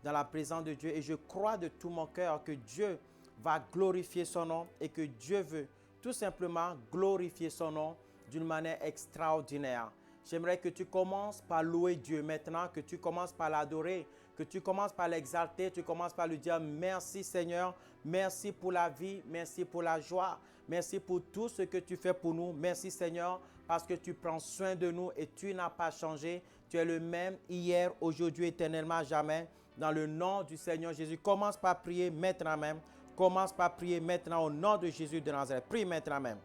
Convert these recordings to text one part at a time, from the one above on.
dans la présence de Dieu et je crois de tout mon cœur que Dieu va glorifier son nom et que Dieu veut tout simplement glorifier son nom d'une manière extraordinaire. J'aimerais que tu commences par louer Dieu maintenant, que tu commences par l'adorer, que tu commences par l'exalter, tu commences par lui dire merci Seigneur, merci pour la vie, merci pour la joie, merci pour tout ce que tu fais pour nous. Merci Seigneur parce que tu prends soin de nous et tu n'as pas changé. Tu es le même hier, aujourd'hui, éternellement, jamais. Dans le nom du Seigneur Jésus, commence par prier maintenant même. Commence par prier maintenant au nom de Jésus de Nazareth. Prie maintenant même.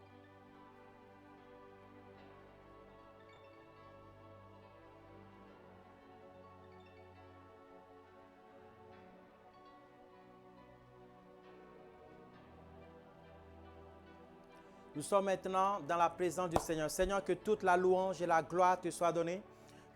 Nous sommes maintenant dans la présence du Seigneur. Seigneur, que toute la louange et la gloire te soient données,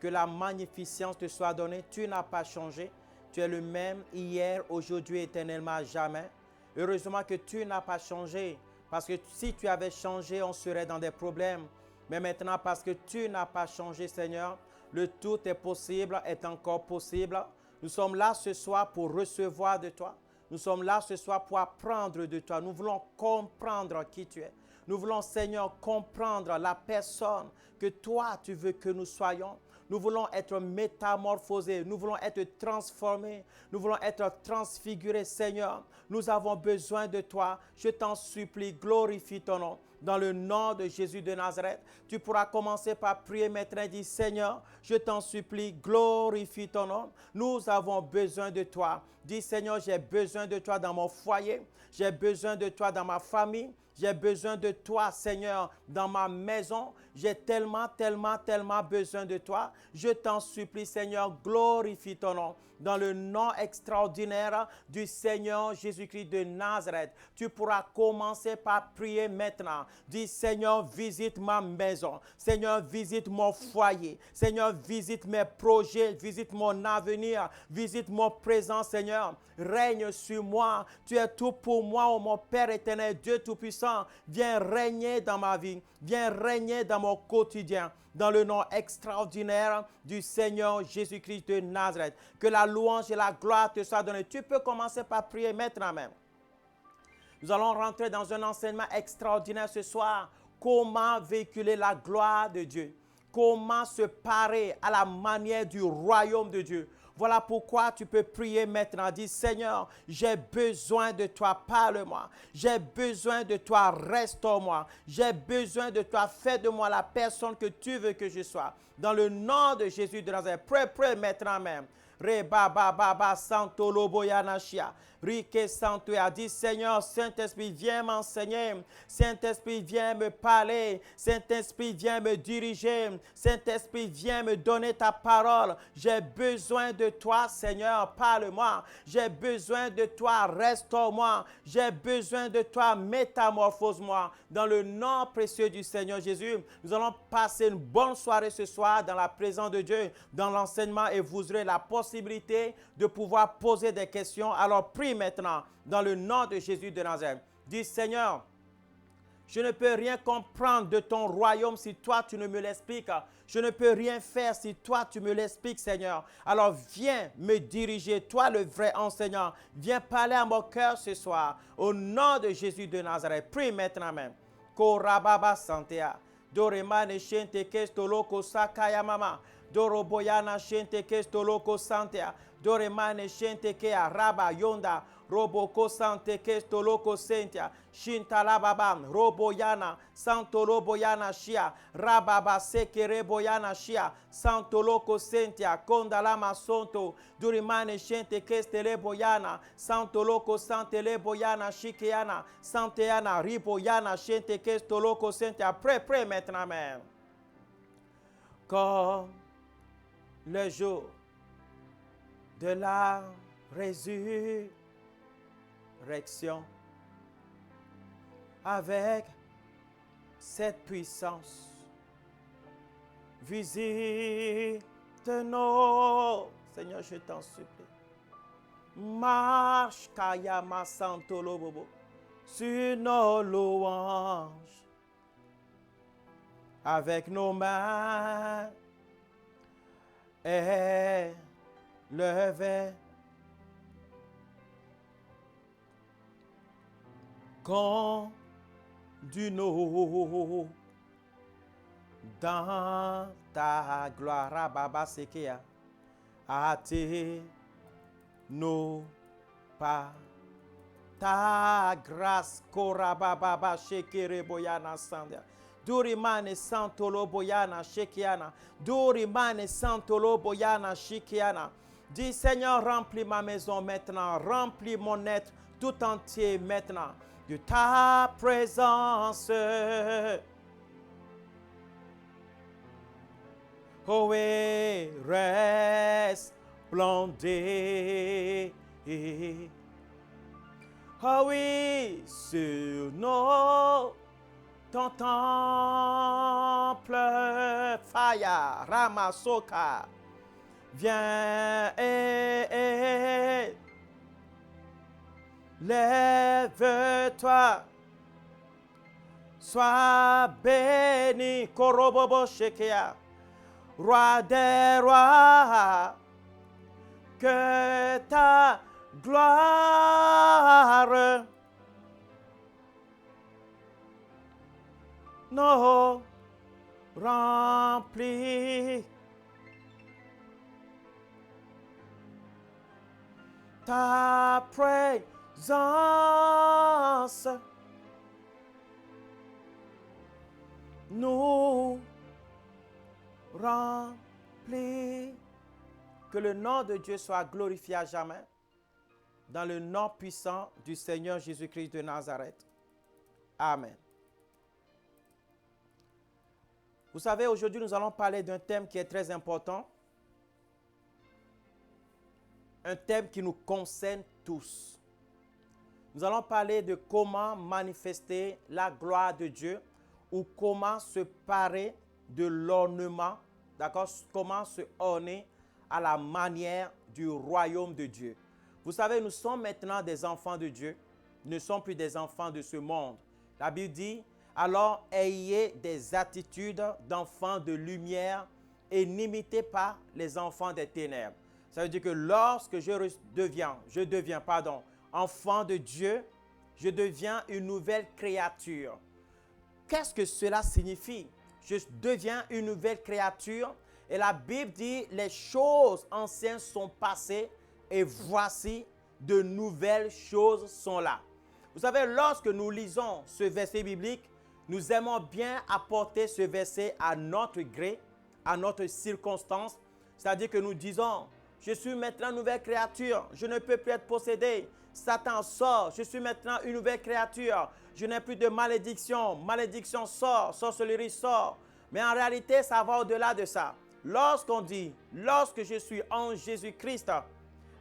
que la magnificence te soit donnée. Tu n'as pas changé. Tu es le même hier, aujourd'hui, éternellement, jamais. Heureusement que tu n'as pas changé, parce que si tu avais changé, on serait dans des problèmes. Mais maintenant, parce que tu n'as pas changé, Seigneur, le tout est possible, est encore possible. Nous sommes là ce soir pour recevoir de toi. Nous sommes là ce soir pour apprendre de toi. Nous voulons comprendre qui tu es. Nous voulons, Seigneur, comprendre la personne que toi, tu veux que nous soyons. Nous voulons être métamorphosés. Nous voulons être transformés. Nous voulons être transfigurés, Seigneur. Nous avons besoin de toi. Je t'en supplie, glorifie ton nom. Dans le nom de Jésus de Nazareth, tu pourras commencer par prier maintenant et dire, Seigneur, je t'en supplie, glorifie ton nom. Nous avons besoin de toi. Dis, Seigneur, j'ai besoin de toi dans mon foyer. J'ai besoin de toi dans ma famille. J'ai besoin de toi, Seigneur, dans ma maison. J'ai tellement besoin de toi. Je t'en supplie, Seigneur, glorifie ton nom. Dans le nom extraordinaire du Seigneur Jésus-Christ de Nazareth, tu pourras commencer par prier maintenant. Dis, Seigneur, visite ma maison. Seigneur, visite mon foyer. Seigneur, visite mes projets. Visite mon avenir. Visite mon présent, Seigneur. Règne sur moi. Tu es tout pour moi, oh mon Père éternel, Dieu Tout-Puissant. Viens régner dans ma vie. Viens régner dans mon quotidien. Dans le nom extraordinaire du Seigneur Jésus-Christ de Nazareth. Que la louange et la gloire te soient données. Tu peux commencer par prier maintenant même. Nous allons rentrer dans un enseignement extraordinaire ce soir. Comment véhiculer la gloire de Dieu. Comment se parer à la manière du royaume de Dieu. Voilà pourquoi tu peux prier maintenant. Dis, Seigneur, j'ai besoin de toi, parle-moi. J'ai besoin de toi, restaure-moi. J'ai besoin de toi, fais de moi la personne que tu veux que je sois. Dans le nom de Jésus de Nazareth, prie maintenant même. Reba baba santo loboyanashia. Rike santo a dit Seigneur, Saint-Esprit, viens m'enseigner. Saint-Esprit, viens me parler. Saint-Esprit, viens me diriger. Saint-Esprit, viens me donner ta parole. J'ai besoin de toi, Seigneur, parle-moi. J'ai besoin de toi, restaure-moi. J'ai besoin de toi, métamorphose-moi. Dans le nom précieux du Seigneur Jésus, nous allons passer une bonne soirée ce soir dans la présence de Dieu, dans l'enseignement, et vous aurez la possibilité de pouvoir poser des questions. Alors prie maintenant dans le nom de Jésus de Nazareth. Dis, Seigneur, je ne peux rien comprendre de ton royaume si toi tu ne me l'expliques. Je ne peux rien faire si toi tu me l'expliques, Seigneur. Alors viens me diriger, toi le vrai enseignant. Viens parler à mon cœur ce soir. Au nom de Jésus de Nazareth. Prie maintenant même. Korababa santea. Doremane shente kestoloko sakaya mama. Doroboyana shente kestoloko santea. Doremane shente kea raba yonda. Roboko sante kestoloko sentia. Shintalababam. Roboyana. Santo roboyana shia. Rababa seke reboyana shia. Santo loko sentia. Kondalama sonto. Durimane shente kestele boyana. Santo loko santele boyana shikeana. Santeana riboyana shente kestoloko sentia. Prie maintenant même. Comme le jour de la résurrection, avec cette puissance, visite-nous, Seigneur, je t'en supplie. Marche, Kayama Santo Lobobo, sur nos louanges, avec nos mains élevées conduis-nous dans ta gloire, Baba Sekia, hâtez nos pas. Ta grâce, Koraba Baba Shekere Boyana Sandia. Durimane Santolo Boyana Shekiana. Durimane Santolo Boyana Shekiana. Dis Seigneur, remplis ma maison maintenant, remplis mon être tout entier maintenant de ta présence. Oh oui, resplendez. Oh oui, sur nos ton temple, Faya, Ramasoka, viens et lève-toi, sois béni, Korobobo Shekea, roi des rois, que ta gloire nous remplit. Ta présence nous remplit. Que le nom de Dieu soit glorifié à jamais dans le nom puissant du Seigneur Jésus-Christ de Nazareth. Amen. Vous savez, aujourd'hui, nous allons parler d'un thème qui est très important. Un thème qui nous concerne tous. Nous allons parler de comment manifester la gloire de Dieu ou comment se parer de l'ornement, d'accord? Comment se orner à la manière du royaume de Dieu. Vous savez, nous sommes maintenant des enfants de Dieu. Nous ne sommes plus des enfants de ce monde. La Bible dit, alors ayez des attitudes d'enfants de lumière et n'imitez pas les enfants des ténèbres. Ça veut dire que lorsque je deviens enfant de Dieu, je deviens une nouvelle créature. Qu'est-ce que cela signifie? Je deviens une nouvelle créature. Et la Bible dit, les choses anciennes sont passées et voici, de nouvelles choses sont là. Vous savez, lorsque nous lisons ce verset biblique, nous aimons bien apporter ce verset à notre gré, à notre circonstance. C'est-à-dire que nous disons, je suis maintenant une nouvelle créature, je ne peux plus être possédé. Satan sort, je suis maintenant une nouvelle créature, je n'ai plus de malédiction. Malédiction sort, sorcellerie sort. Mais en réalité, ça va au-delà de ça. Lorsqu'on dit, lorsque je suis en Jésus-Christ,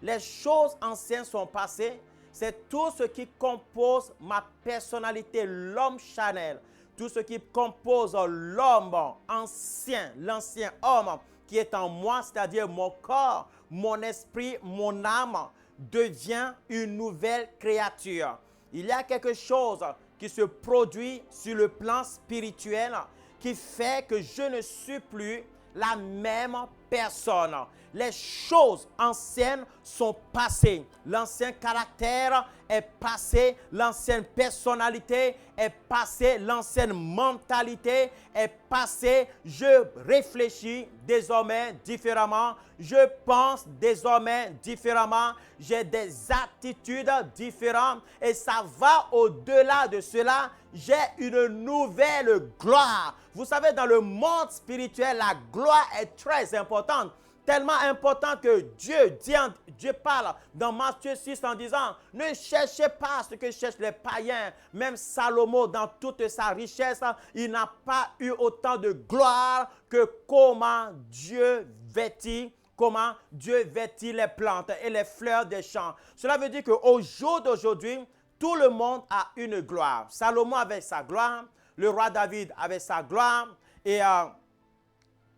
les choses anciennes sont passées. C'est tout ce qui compose ma personnalité, l'homme charnel. Tout ce qui compose l'homme ancien, l'ancien homme qui est en moi, c'est-à-dire mon corps, mon esprit, mon âme, devient une nouvelle créature. Il y a quelque chose qui se produit sur le plan spirituel qui fait que je ne suis plus la même personne. Les choses anciennes sont passées. L'ancien caractère est passé. L'ancienne personnalité est passée. L'ancienne mentalité est passée. Je réfléchis désormais différemment. Je pense désormais différemment. J'ai des attitudes différentes. Et ça va au-delà de cela. J'ai une nouvelle gloire. Vous savez, dans le monde spirituel, la gloire est très importante. Tellement important que Dieu parle dans Matthieu 6 en disant, ne cherchez pas ce que cherchent les païens. Même Salomon, dans toute sa richesse, il n'a pas eu autant de gloire que comment Dieu vêtit les plantes et les fleurs des champs. Cela veut dire qu'au jour d'aujourd'hui, tout le monde a une gloire. Salomon avait sa gloire, le roi David avait sa gloire, et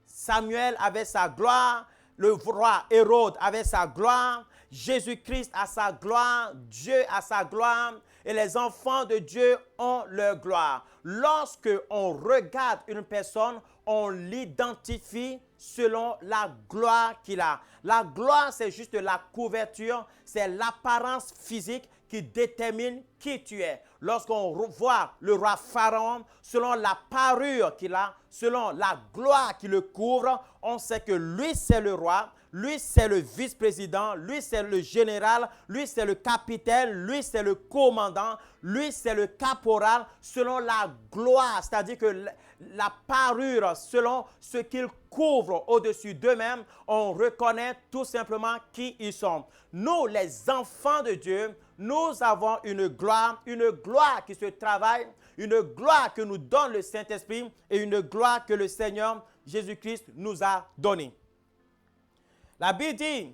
Samuel avait sa gloire, le roi Hérode avait sa gloire, Jésus-Christ a sa gloire, Dieu a sa gloire, et les enfants de Dieu ont leur gloire. Lorsque on regarde une personne, on l'identifie selon la gloire qu'il a. La gloire, c'est juste la couverture, c'est l'apparence physique qui détermine qui tu es. Lorsqu'on voit le roi Pharaon, selon la parure qu'il a, selon la gloire qui le couvre, on sait que lui, c'est le roi, lui, c'est le vice-président, lui, c'est le général, lui, c'est le capitaine, lui, c'est le commandant, lui, c'est le caporal, selon la gloire, c'est-à-dire que la parure, selon ce qu'ils couvrent au-dessus d'eux-mêmes, on reconnaît tout simplement qui ils sont. Nous, les enfants de Dieu, nous avons une gloire qui se travaille, une gloire que nous donne le Saint-Esprit et une gloire que le Seigneur Jésus-Christ nous a donnée. La Bible dit,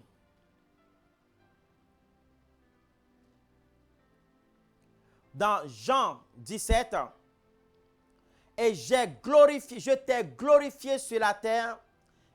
dans Jean 17, et je t'ai glorifié sur la terre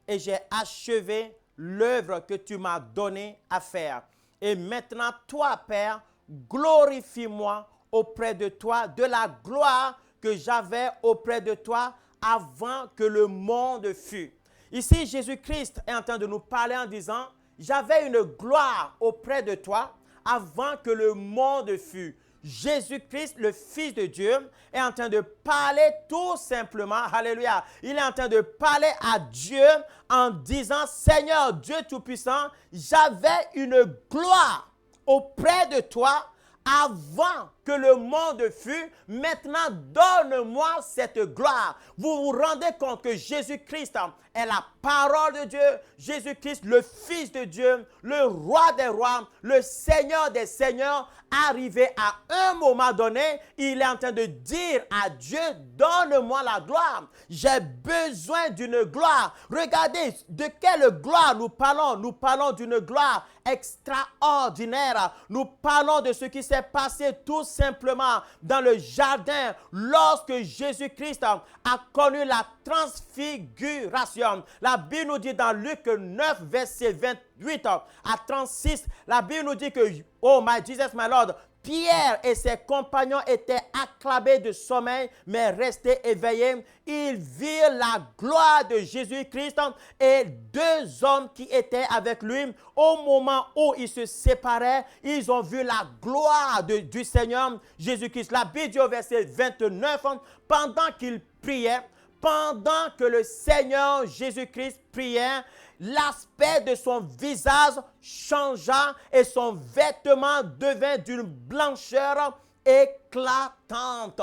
et j'ai achevé l'œuvre que tu m'as donnée à faire. Et maintenant, toi, Père, glorifie-moi auprès de toi de la gloire que j'avais auprès de toi avant que le monde fût. Ici, Jésus-Christ est en train de nous parler en disant, j'avais une gloire auprès de toi avant que le monde fût. Jésus-Christ, le Fils de Dieu, est en train de parler tout simplement, alléluia, il est en train de parler à Dieu en disant, Seigneur Dieu Tout-Puissant, j'avais une gloire auprès de toi avant que le monde fût, maintenant donne-moi cette gloire. Vous vous rendez compte que Jésus-Christ est la parole de Dieu, Jésus-Christ, le Fils de Dieu, le Roi des rois, le Seigneur des seigneurs, arrivé à un moment donné, il est en train de dire à Dieu, donne-moi la gloire. J'ai besoin d'une gloire. Regardez, de quelle gloire nous parlons? Nous parlons d'une gloire extraordinaire. Nous parlons de ce qui s'est passé tout simplement dans le jardin lorsque Jésus-Christ a connu la transfiguration. La Bible nous dit dans Luc 9, verset 28 à 36, la Bible nous dit que, oh my Jesus, my Lord, Pierre et ses compagnons étaient acclamés de sommeil, mais restés éveillés. Ils virent la gloire de Jésus-Christ et deux hommes qui étaient avec lui. Au moment où ils se séparaient, ils ont vu la gloire du Seigneur Jésus-Christ. La Bible dit au verset 29, pendant qu'ils priaient, pendant que le Seigneur Jésus-Christ priait, l'aspect de son visage changea et son vêtement devint d'une blancheur éclatante.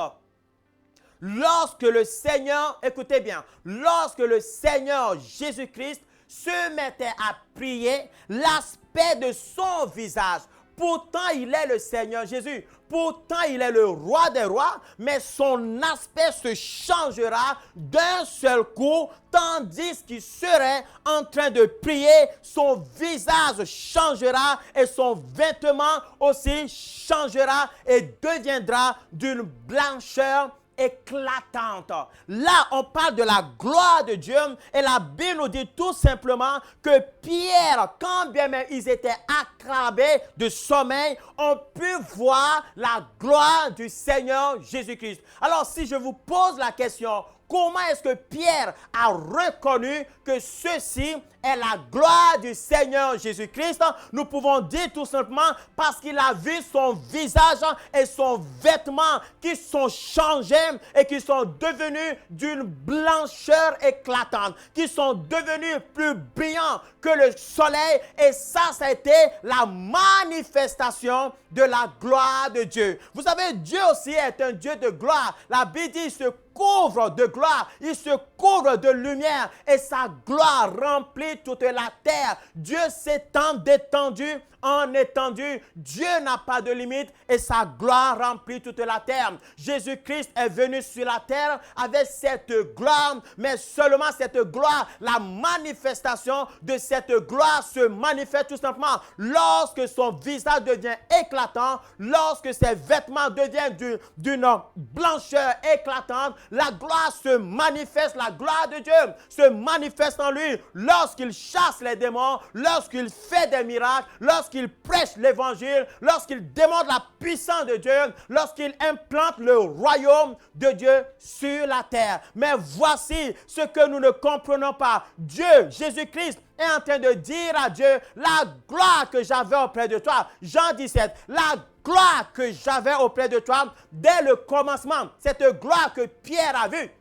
Lorsque le Seigneur, écoutez bien, lorsque le Seigneur Jésus-Christ se mettait à prier, l'aspect de son visage, pourtant il est le Seigneur Jésus, pourtant il est le roi des rois, mais son aspect se changera d'un seul coup, tandis qu'il serait en train de prier, son visage changera et son vêtement aussi changera et deviendra d'une blancheur éclatante. Là, on parle de la gloire de Dieu et la Bible nous dit tout simplement que Pierre, quand bien même ils étaient accabés de sommeil, ont pu voir la gloire du Seigneur Jésus-Christ. Alors, si je vous pose la question, comment est-ce que Pierre a reconnu que ceci est la gloire du Seigneur Jésus-Christ? Nous pouvons dire tout simplement parce qu'il a vu son visage et son vêtement qui sont changés et qui sont devenus d'une blancheur éclatante, qui sont devenus plus brillants que le soleil. Et ça a été la manifestation de la gloire de Dieu. Vous savez, Dieu aussi est un Dieu de gloire. La Bible dit, il se couvre de gloire, il se couvre de lumière et sa gloire remplit toute la terre. Dieu s'étend d'étendue en étendue. Dieu n'a pas de limite et sa gloire remplit toute la terre. Jésus-Christ est venu sur la terre avec cette gloire, mais seulement cette gloire, la manifestation de cette gloire se manifeste tout simplement lorsque son visage devient éclatant, lorsque ses vêtements deviennent d'une blancheur éclatante. La gloire se manifeste, la gloire de Dieu se manifeste en lui lorsqu'il chasse les démons, lorsqu'il fait des miracles, lorsqu'il prêche l'évangile, lorsqu'il démontre la puissance de Dieu, lorsqu'il implante le royaume de Dieu sur la terre. Mais voici ce que nous ne comprenons pas. Dieu, Jésus-Christ, est en train de dire à Dieu, la gloire que j'avais auprès de toi. Jean 17, la gloire que j'avais auprès de toi dès le commencement. Cette gloire que Pierre a vue.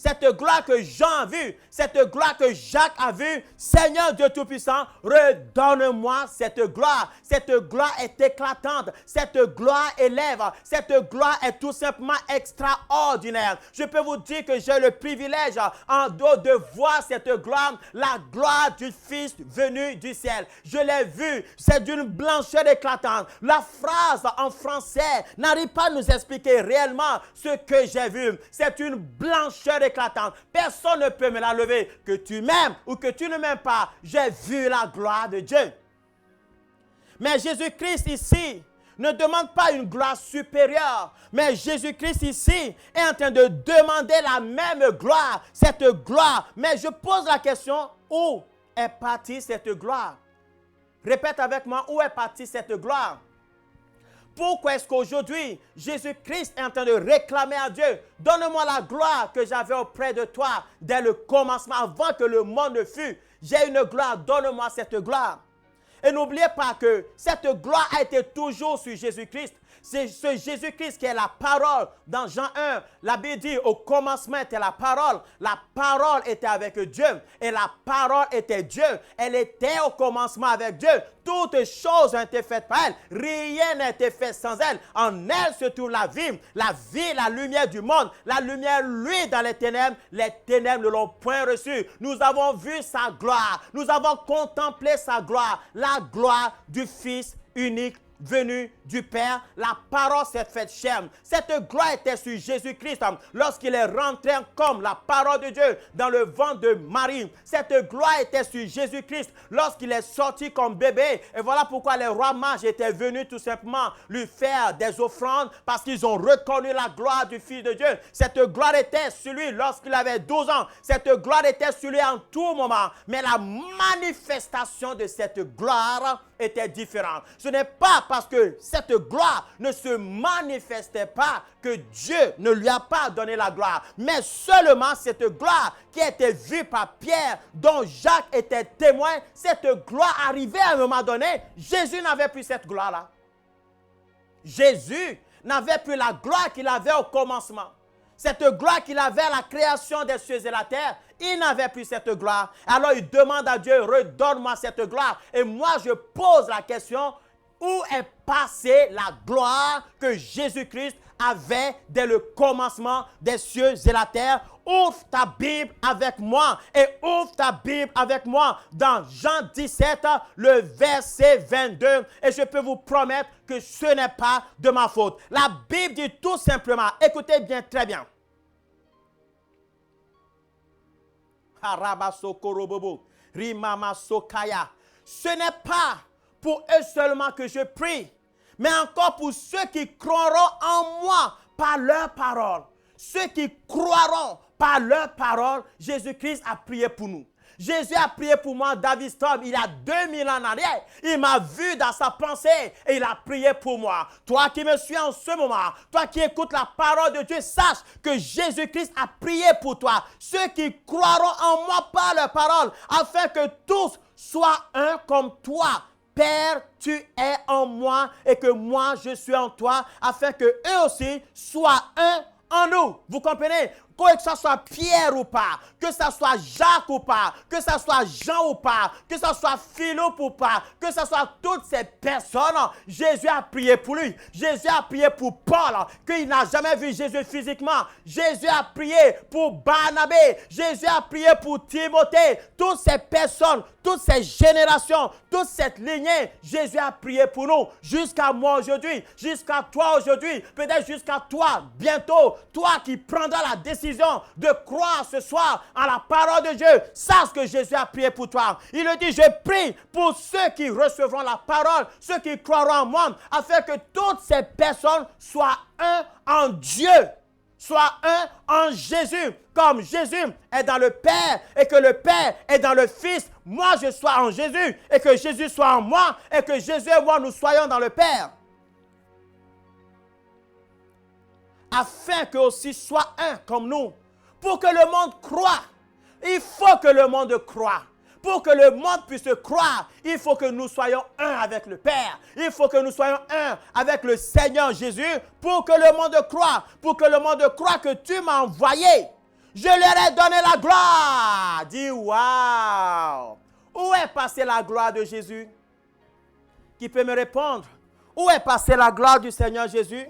Cette gloire que Jean a vue, cette gloire que Jacques a vue, Seigneur Dieu Tout-Puissant, redonne-moi cette gloire. Cette gloire est éclatante, cette gloire élève, cette gloire est tout simplement extraordinaire. Je peux vous dire que j'ai le privilège en dehors de voir cette gloire, la gloire du Fils venu du ciel. Je l'ai vu, c'est d'une blancheur éclatante. La phrase en français n'arrive pas à nous expliquer réellement ce que j'ai vu. C'est une blancheur éclatante. Personne ne peut me la lever. Que tu m'aimes ou que tu ne m'aimes pas, j'ai vu la gloire de Dieu. Mais Jésus-Christ ici ne demande pas une gloire supérieure. Mais Jésus-Christ ici est en train de demander la même gloire, cette gloire. Mais je pose la question, où est partie cette gloire? Répète avec moi, où est partie cette gloire? Pourquoi est-ce qu'aujourd'hui, Jésus-Christ est en train de réclamer à Dieu, donne-moi la gloire que j'avais auprès de toi dès le commencement, avant que le monde ne fût. J'ai une gloire, donne-moi cette gloire. Et n'oubliez pas que cette gloire a été toujours sur Jésus-Christ. C'est ce Jésus-Christ qui est la parole. Dans Jean 1, la Bible dit, au commencement était la parole. La parole était avec Dieu et la parole était Dieu. Elle était au commencement avec Dieu. Toutes choses ont été faites par elle. Rien n'a été fait sans elle. En elle se trouve la vie, la lumière du monde. La lumière, lui, dans les ténèbres ne l'ont point reçue. Nous avons vu sa gloire. Nous avons contemplé sa gloire. La gloire du Fils unique venu du Père, la parole s'est faite chair. Cette gloire était sur Jésus-Christ lorsqu'il est rentré comme la parole de Dieu dans le ventre de Marie. Cette gloire était sur Jésus-Christ lorsqu'il est sorti comme bébé. Et voilà pourquoi les rois mages étaient venus tout simplement lui faire des offrandes parce qu'ils ont reconnu la gloire du Fils de Dieu. Cette gloire était sur lui lorsqu'il avait 12 ans. Cette gloire était sur lui en tout moment. Mais la manifestation de cette gloire était différente. Ce n'est pas parce que cette gloire ne se manifestait pas que Dieu ne lui a pas donné la gloire, mais seulement cette gloire qui a été vue par Pierre, dont Jacques était témoin, cette gloire arrivait à un moment donné. Jésus n'avait plus cette gloire-là. Jésus n'avait plus la gloire qu'il avait au commencement. Cette gloire qu'il avait à la création des cieux et la terre, il n'avait plus cette gloire. Alors il demande à Dieu, redonne-moi cette gloire. Et moi je pose la question, où est passée la gloire que Jésus-Christ avait dès le commencement des cieux et la terre? Ouvre ta Bible avec moi et ouvre ta Bible avec moi dans Jean 17, le verset 22. Et je peux vous promettre que ce n'est pas de ma faute. La Bible dit tout simplement, écoutez bien, très bien. Ce n'est pas pour eux seulement que je prie, mais encore pour ceux qui croiront en moi par leur parole. Ceux qui croiront par leur parole, Jésus-Christ a prié pour nous. Jésus a prié pour moi, David Storm, il y a 2000 ans en arrière. Il m'a vu dans sa pensée et il a prié pour moi. Toi qui me suis en ce moment, toi qui écoutes la parole de Dieu, sache que Jésus-Christ a prié pour toi. Ceux qui croiront en moi par leur parole, afin que tous soient un comme toi. Père, tu es en moi et que moi je suis en toi, afin que eux aussi soient un en nous. Vous comprenez? Que ce soit Pierre ou pas, que ce soit Jacques ou pas, que ce soit Jean ou pas, que ce soit Philippe ou pas, que ce soit toutes ces personnes, Jésus a prié pour lui. Jésus a prié pour Paul, qu'il n'a jamais vu Jésus physiquement. Jésus a prié pour Barnabé. Jésus a prié pour Timothée. Toutes ces personnes, toutes ces générations, toute cette lignée, Jésus a prié pour nous. Jusqu'à moi aujourd'hui, jusqu'à toi aujourd'hui, peut-être jusqu'à toi bientôt. Toi qui prendras la décision de croire ce soir en la parole de Dieu, sache que Jésus a prié pour toi. Il le dit, je prie pour ceux qui recevront la parole, ceux qui croiront en moi, afin que toutes ces personnes soient un en Dieu, soient un en Jésus, comme Jésus est dans le Père et que le Père est dans le Fils. Moi, je sois en Jésus et que Jésus soit en moi et que Jésus et moi, nous soyons dans le Père. Afin qu'eux aussi soient un comme nous. Pour que le monde croie. Il faut que le monde croie. Pour que le monde puisse croire, il faut que nous soyons un avec le Père. Il faut que nous soyons un avec le Seigneur Jésus pour que le monde croie. Pour que le monde croie que tu m'as envoyé. Je leur ai donné la gloire. Dis waouh. Où est passée la gloire de Jésus? Qui peut me répondre? Où est passée la gloire du Seigneur Jésus?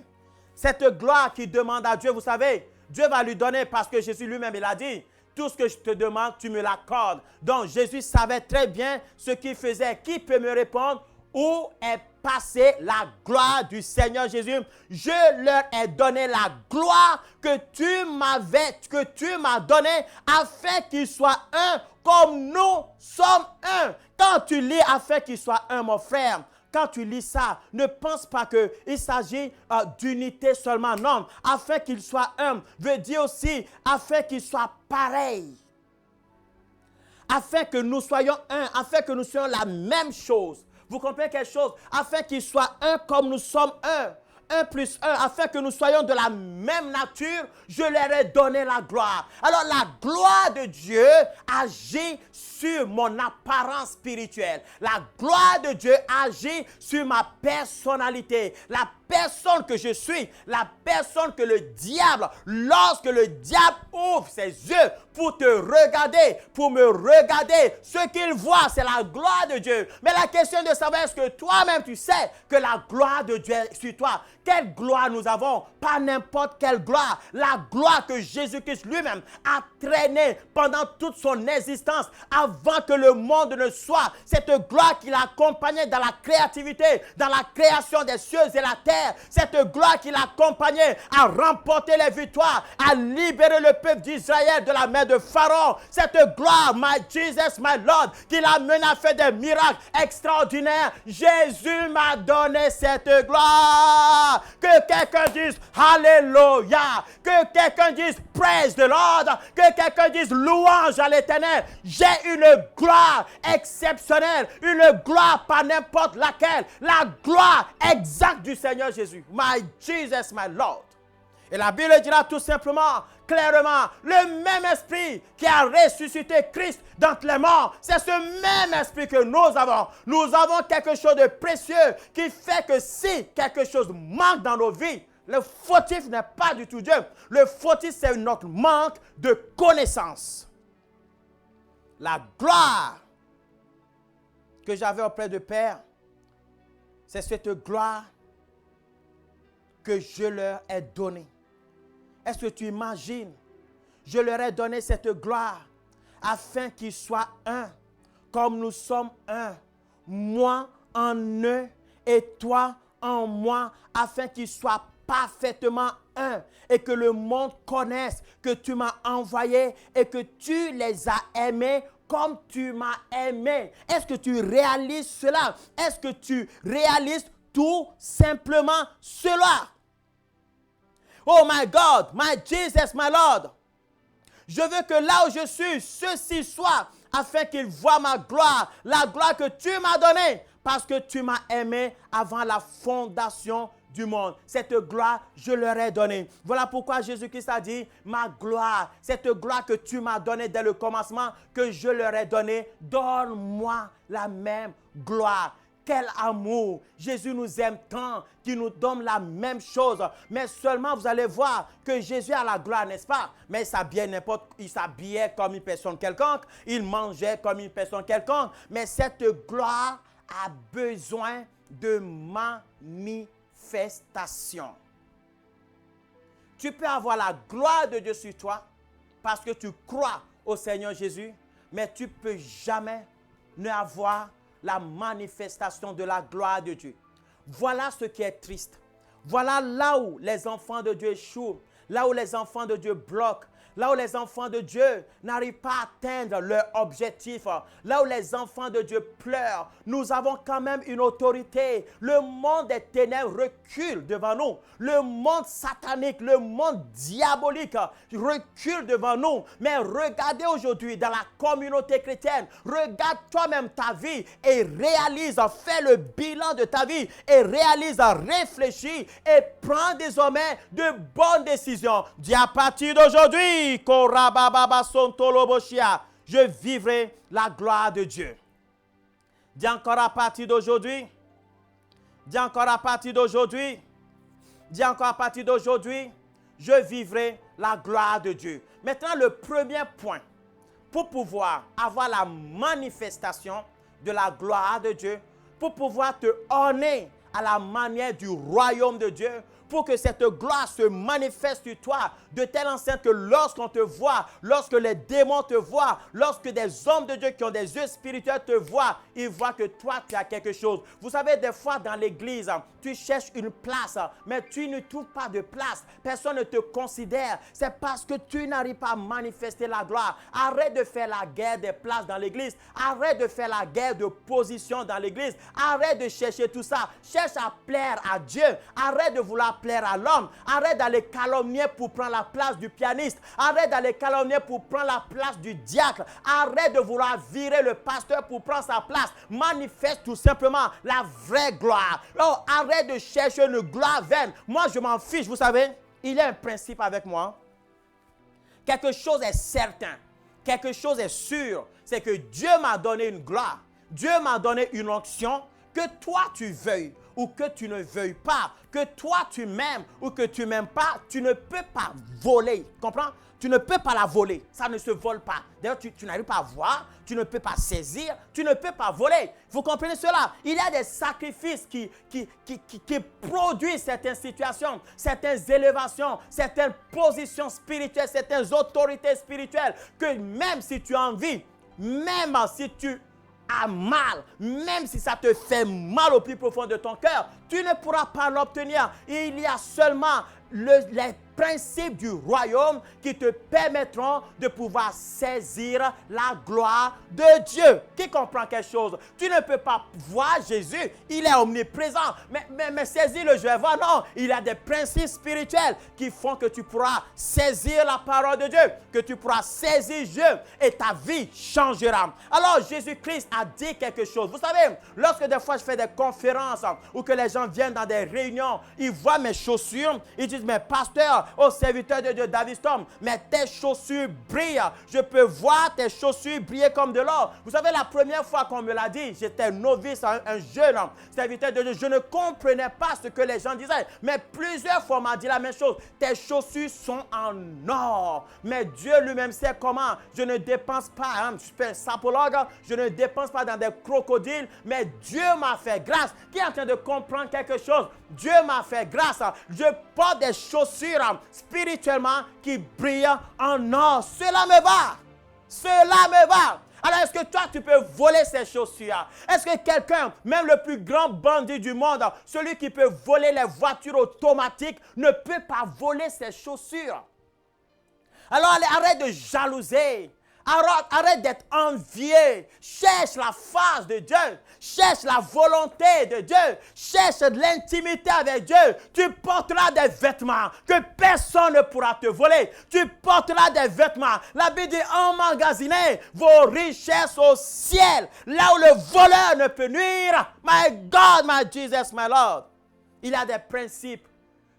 Cette gloire qui demande à Dieu, vous savez, Dieu va lui donner parce que Jésus lui-même, il a dit, tout ce que je te demande, tu me l'accordes. Donc Jésus savait très bien ce qu'il faisait. Qui peut me répondre? Où est passée la gloire du Seigneur Jésus? Je leur ai donné la gloire que tu m'as donnée afin qu'ils soient un comme nous sommes un. Quand tu lis afin qu'ils soient un, mon frère, quand tu lis ça, ne pense pas qu'il s'agit d'unité seulement. Non, afin qu'ils soient un, veut dire aussi afin qu'ils soient pareils. Afin que nous soyons un, afin que nous soyons la même chose. Vous comprenez quelque chose? Afin qu'ils soient un comme nous sommes un. 1 plus 1, afin que nous soyons de la même nature, je leur ai donné la gloire. Alors la gloire de Dieu agit sur mon apparence spirituelle. La gloire de Dieu agit sur ma personnalité. La personne que je suis, la personne que le diable, lorsque le diable ouvre ses yeux pour te regarder, pour me regarder, ce qu'il voit, c'est la gloire de Dieu. Mais la question de savoir, est-ce que toi-même tu sais que la gloire de Dieu est sur toi? Quelle gloire nous avons? Pas n'importe quelle gloire. La gloire que Jésus-Christ lui-même a traînée pendant toute son existence avant que le monde ne soit. Cette gloire qui l'a accompagné dans la créativité, dans la création des cieux et la terre. Cette gloire qui l'a accompagné à remporter les victoires, à libérer le peuple d'Israël de la main de Pharaon. Cette gloire, my Jesus, my Lord, qui l'a mené à faire des miracles extraordinaires. Jésus m'a donné cette gloire. Que quelqu'un dise Alléluia. Que quelqu'un dise Praise the Lord. Que quelqu'un dise louange à l'Éternel. J'ai une gloire exceptionnelle. Une gloire pas n'importe laquelle. La gloire exacte du Seigneur Jésus. My Jesus, my Lord. Et la Bible dira tout simplement, clairement, le même esprit qui a ressuscité Christ d'entre les morts, c'est ce même esprit que nous avons. Nous avons quelque chose de précieux qui fait que si quelque chose manque dans nos vies, le fautif n'est pas du tout Dieu. Le fautif, c'est notre manque de connaissance. La gloire que j'avais auprès du Père, c'est cette gloire que je leur ai donnée. Est-ce que tu imagines? Je leur ai donné cette gloire afin qu'ils soient un, comme nous sommes un. Moi en eux et toi en moi, afin qu'ils soient parfaitement un et que le monde connaisse que tu m'as envoyé et que tu les as aimés comme tu m'as aimé. Est-ce que tu réalises cela? Est-ce que tu réalises tout simplement cela? Oh my God, my Jesus, my Lord. Je veux que là où je suis, ceci soit afin qu'ils voient ma gloire, la gloire que tu m'as donnée, parce que tu m'as aimé avant la fondation du monde. Cette gloire, je leur ai donnée. Voilà pourquoi Jésus-Christ a dit, ma gloire, cette gloire que tu m'as donnée dès le commencement, que je leur ai donnée, donne-moi la même gloire. Quel amour! Jésus nous aime tant qu'il nous donne la même chose. Mais seulement vous allez voir que Jésus a la gloire, n'est-ce pas? Mais il s'habillait comme une personne quelconque. Il mangeait comme une personne quelconque. Mais cette gloire a besoin de manifestation. Tu peux avoir la gloire de Dieu sur toi parce que tu crois au Seigneur Jésus, mais tu ne peux jamais ne avoir la manifestation de la gloire de Dieu. Voilà ce qui est triste. Voilà là où les enfants de Dieu échouent, là où les enfants de Dieu bloquent, là où les enfants de Dieu n'arrivent pas à atteindre leur objectif, là où les enfants de Dieu pleurent. Nous avons quand même une autorité. Le monde des ténèbres recule devant nous. Le monde satanique, le monde diabolique recule devant nous. Mais regardez aujourd'hui dans la communauté chrétienne, regarde toi-même ta vie et réalise, fais le bilan de ta vie et réalise, réfléchis et prends désormais de bonnes décisions. Dis à partir d'aujourd'hui, je vivrai la gloire de Dieu. Dis encore à partir d'aujourd'hui. Dis encore à partir d'aujourd'hui. Dis encore à partir d'aujourd'hui, je vivrai la gloire de Dieu. Maintenant, le premier point, pour pouvoir avoir la manifestation de la gloire de Dieu, pour pouvoir te honner à la manière du royaume de Dieu, pour que cette gloire se manifeste sur toi de telle enceinte que lorsqu'on te voit, lorsque les démons te voient, lorsque des hommes de Dieu qui ont des yeux spirituels te voient, ils voient que toi, tu as quelque chose. Vous savez, des fois dans l'église, tu cherches une place, mais tu ne trouves pas de place. Personne ne te considère. C'est parce que tu n'arrives pas à manifester la gloire. Arrête de faire la guerre des places dans l'église. Arrête de faire la guerre de position dans l'église. Arrête de chercher tout ça. Cherche à plaire à Dieu. Arrête de vouloir plaire à l'homme. Arrête d'aller calomnier pour prendre la place du pianiste. Arrête d'aller calomnier pour prendre la place du diacre. Arrête de vouloir virer le pasteur pour prendre sa place. Manifeste tout simplement la vraie gloire. Oh, arrête de chercher une gloire vaine. Moi, je m'en fiche. Vous savez, il y a un principe avec moi. Quelque chose est certain. Quelque chose est sûr. C'est que Dieu m'a donné une gloire. Dieu m'a donné une onction. Que toi, tu veuilles ou que tu ne veuilles pas, que toi tu m'aimes ou que tu ne m'aimes pas, tu ne peux pas voler. Comprends? Tu ne peux pas la voler. Ça ne se vole pas. D'ailleurs, tu n'arrives pas à voir, tu ne peux pas saisir, tu ne peux pas voler. Vous comprenez cela? Il y a des sacrifices qui produisent certaines situations, certaines élévations, certaines positions spirituelles, certaines autorités spirituelles que même si tu as envie, même si tu as mal, même si ça te fait mal au plus profond de ton cœur, tu ne pourras pas l'obtenir. Il y a seulement les principes du royaume qui te permettront de pouvoir saisir la gloire de Dieu. Qui comprend quelque chose? Tu ne peux pas voir Jésus, il est omniprésent, mais saisir le Dieu voir, non. Il y a des principes spirituels qui font que tu pourras saisir la parole de Dieu, que tu pourras saisir Dieu et ta vie changera. Alors Jésus-Christ a dit quelque chose. Vous savez, lorsque des fois je fais des conférences ou que les gens viennent dans des réunions, ils voient mes chaussures, ils disent, mais pasteur, au serviteur de Dieu, David Storm, mais tes chaussures brillent. Je peux voir tes chaussures briller comme de l'or. Vous savez, la première fois qu'on me l'a dit, j'étais novice, un jeune serviteur de Dieu. Je ne comprenais pas ce que les gens disaient. Mais plusieurs fois, on m'a dit la même chose. Tes chaussures sont en or. Mais Dieu lui-même sait comment. Je ne dépense pas, je suis un sapologue, je ne dépense pas dans des crocodiles, mais Dieu m'a fait grâce. Qui est en train de comprendre quelque chose? Dieu m'a fait grâce. Je porte des chaussures spirituellement qui brillent en or. Cela me va. Cela me va. Alors, est-ce que toi, tu peux voler ces chaussures? Est-ce que quelqu'un, même le plus grand bandit du monde, celui qui peut voler les voitures automatiques, ne peut pas voler ses chaussures? Alors, arrête de jalouser. Arrête d'être envié. Cherche la face de Dieu. Cherche la volonté de Dieu. Cherche de l'intimité avec Dieu. Tu porteras des vêtements que personne ne pourra te voler. Tu porteras des vêtements. La Bible dit emmagasiner vos richesses au ciel. Là où le voleur ne peut nuire. My God, my Jesus, my Lord. Il y a des principes.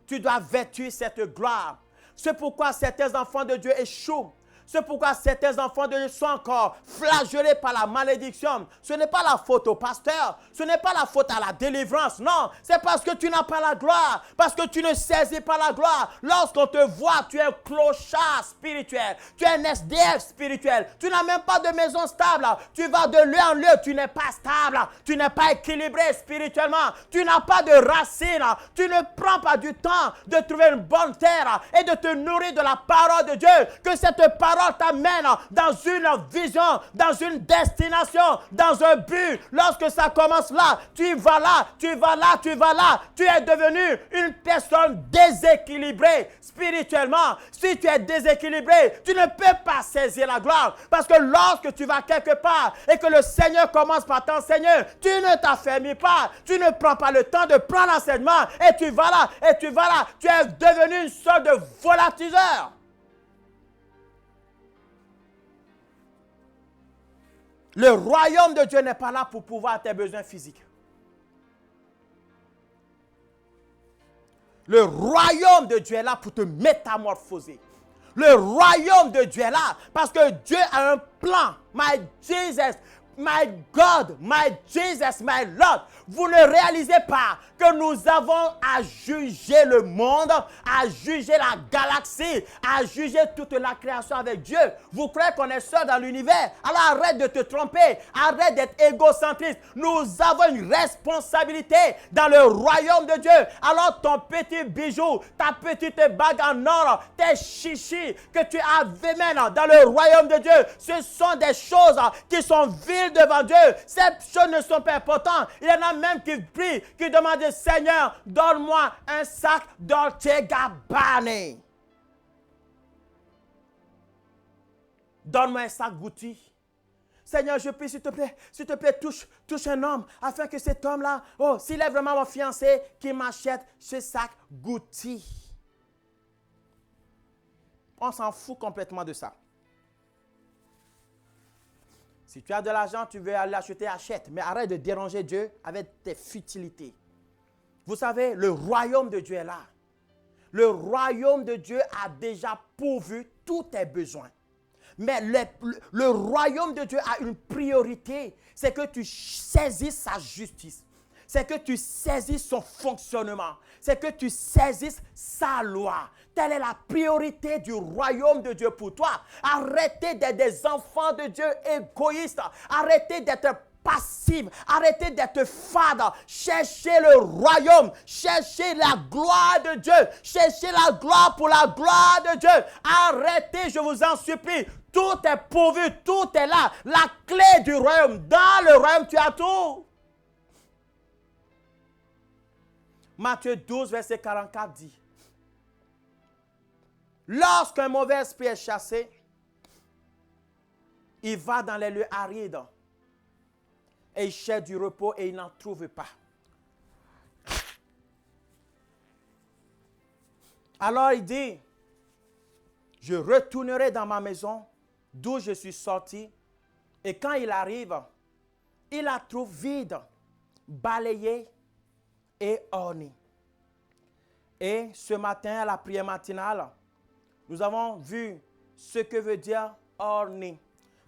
Tu dois vêtir cette gloire. C'est pourquoi certains enfants de Dieu échouent. C'est pourquoi certains enfants de Dieu sont encore flagellés par la malédiction. Ce n'est pas la faute au pasteur. Ce n'est pas la faute à la délivrance. Non, c'est parce que tu n'as pas la gloire. Parce que tu ne saisis pas la gloire. Lorsqu'on te voit, tu es un clochard spirituel. Tu es un SDF spirituel. Tu n'as même pas de maison stable. Tu vas de lieu en lieu. Tu n'es pas stable. Tu n'es pas équilibré spirituellement. Tu n'as pas de racines. Tu ne prends pas du temps de trouver une bonne terre et de te nourrir de la parole de Dieu. Que cette parole t'amène dans une vision, dans une destination, dans un but. Lorsque ça commence là, tu vas là, tu vas là, tu vas là. Tu es devenu une personne déséquilibrée spirituellement. Si tu es déséquilibré, tu ne peux pas saisir la gloire. Parce que lorsque tu vas quelque part et que le Seigneur commence par t'enseigner, tu ne t'affermis pas. Tu ne prends pas le temps de prendre l'enseignement et tu vas là, et tu vas là. Tu es devenu une sorte de volatiliseur. Le royaume de Dieu n'est pas là pour pouvoir tes besoins physiques. Le royaume de Dieu est là pour te métamorphoser, Le royaume de Dieu est là. Parce que Dieu a un plan. My Jesus, my God, my Jesus, my Lord. Vous ne réalisez pas que nous avons à juger le monde, à juger la galaxie, à juger toute la création avec Dieu. Vous croyez qu'on est seul dans l'univers? Alors arrête de te tromper, arrête d'être égocentriste. Nous avons une responsabilité dans le royaume de Dieu. Alors ton petit bijou, ta petite bague en or, tes chichis que tu as maintenant dans le royaume de Dieu, ce sont des choses qui sont viles devant Dieu. Ces choses ne sont pas importantes. Il y en a même qui prient, qui demandent, Seigneur, donne-moi un sac Dolce Gabbana. Donne-moi un sac Gucci. Seigneur, je prie, s'il te plaît, touche un homme, afin que cet homme-là, s'il est vraiment mon fiancé, qu'il m'achète ce sac Gucci. On s'en fout complètement de ça. Si tu as de l'argent, tu veux aller l'acheter, achète. Mais arrête de déranger Dieu avec tes futilités. Vous savez, le royaume de Dieu est là. Le royaume de Dieu a déjà pourvu tous tes besoins. Mais le royaume de Dieu a une priorité. C'est que tu saisisses sa justice. C'est que tu saisisses son fonctionnement. C'est que tu saisisses sa loi. Telle est la priorité du royaume de Dieu pour toi. Arrêtez d'être des enfants de Dieu égoïstes. Arrêtez d'être passifs. Arrêtez d'être fades. Cherchez le royaume. Cherchez la gloire de Dieu. Cherchez la gloire pour la gloire de Dieu. Arrêtez, je vous en supplie. Tout est pourvu, tout est là. La clé du royaume. Dans le royaume, tu as tout. Matthieu 12, verset 44 dit, lorsqu'un mauvais esprit est chassé, il va dans les lieux arides et il cherche du repos et il n'en trouve pas. Alors il dit, je retournerai dans ma maison d'où je suis sorti, et quand il arrive, il la trouve vide, balayée et ornée. Et ce matin, à la prière matinale, nous avons vu ce que veut dire orné.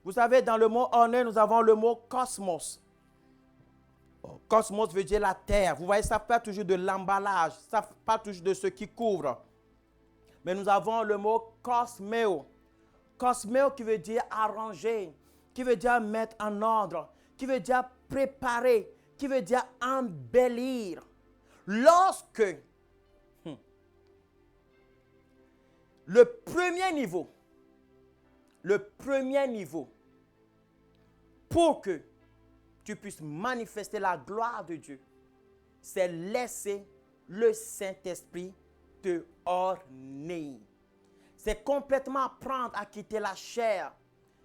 Vous savez, dans le mot orné, nous avons le mot cosmos. Cosmos veut dire la terre. Vous voyez, ça ne parle pas toujours de l'emballage, ça ne parle pas toujours de ce qui couvre. Mais nous avons le mot cosméo. Cosméo qui veut dire arranger, qui veut dire mettre en ordre, qui veut dire préparer, qui veut dire embellir. Lorsque le premier niveau, pour que tu puisses manifester la gloire de Dieu, c'est laisser le Saint-Esprit te orner. C'est complètement apprendre à quitter la chair.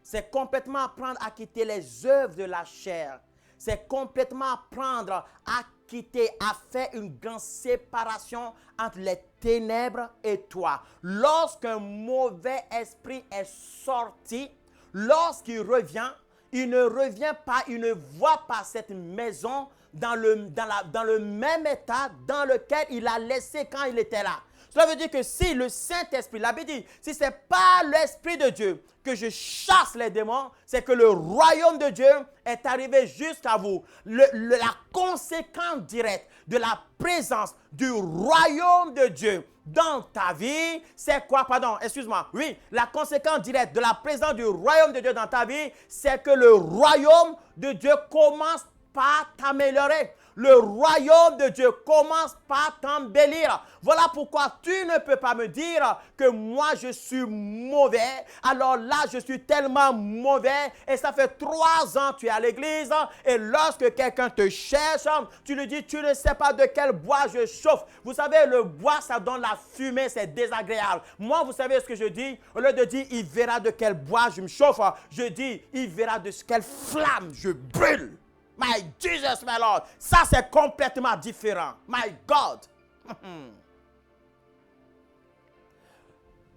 C'est complètement apprendre à quitter les œuvres de la chair. C'est complètement apprendre à quitter, à faire une grande séparation entre les ténèbres et toi. Lorsqu'un mauvais esprit est sorti, lorsqu'il revient, il ne revient pas, il ne voit pas cette maison dans le même état dans lequel il a laissé quand il était là. Cela veut dire que si le Saint-Esprit, la Bible dit, si ce n'est pas l'Esprit de Dieu que je chasse les démons, c'est que le royaume de Dieu est arrivé jusqu'à vous. La conséquence directe de la présence du royaume de Dieu dans ta vie, c'est quoi? Pardon, excuse-moi. Oui, la conséquence directe de la présence du royaume de Dieu dans ta vie, c'est que le royaume de Dieu commence par t'améliorer. Le royaume de Dieu commence par t'embellir. Voilà pourquoi tu ne peux pas me dire que moi je suis mauvais. Alors là, je suis tellement mauvais et ça fait 3 ans que tu es à l'église et lorsque quelqu'un te cherche, tu lui dis, tu ne sais pas de quel bois je chauffe. Vous savez, le bois, ça donne la fumée, c'est désagréable. Moi, vous savez ce que je dis? Au lieu de dire, il verra de quel bois je me chauffe, je dis, il verra de quelle flamme je brûle. My Jesus, my Lord. Ça, c'est complètement différent. My God.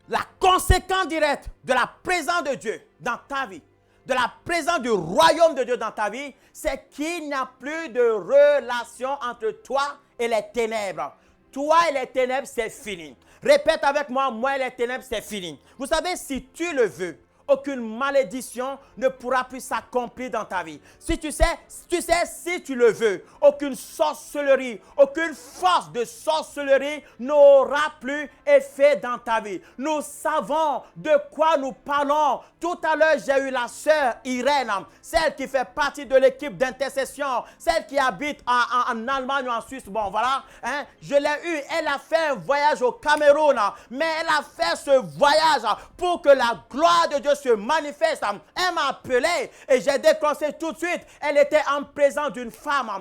La conséquence directe de la présence de Dieu dans ta vie, de la présence du royaume de Dieu dans ta vie, c'est qu'il n'y a plus de relation entre toi et les ténèbres. toi et les ténèbres, c'est fini. Répète avec moi, moi et les ténèbres, c'est fini. Vous savez, si tu le veux, aucune malédiction ne pourra plus s'accomplir dans ta vie. Si tu sais, si tu le veux, aucune sorcellerie, aucune force de sorcellerie n'aura plus effet dans ta vie. Nous savons de quoi nous parlons. Tout à l'heure, j'ai eu la sœur Irène, celle qui fait partie de l'équipe d'intercession, celle qui habite en Allemagne ou en Suisse. Bon, voilà. Hein, je l'ai eue. Elle a fait un voyage au Cameroun, mais elle a fait ce voyage pour que la gloire de Dieu se manifeste. Elle m'a appelé et j'ai décroché tout de suite. Elle était en présence d'une femme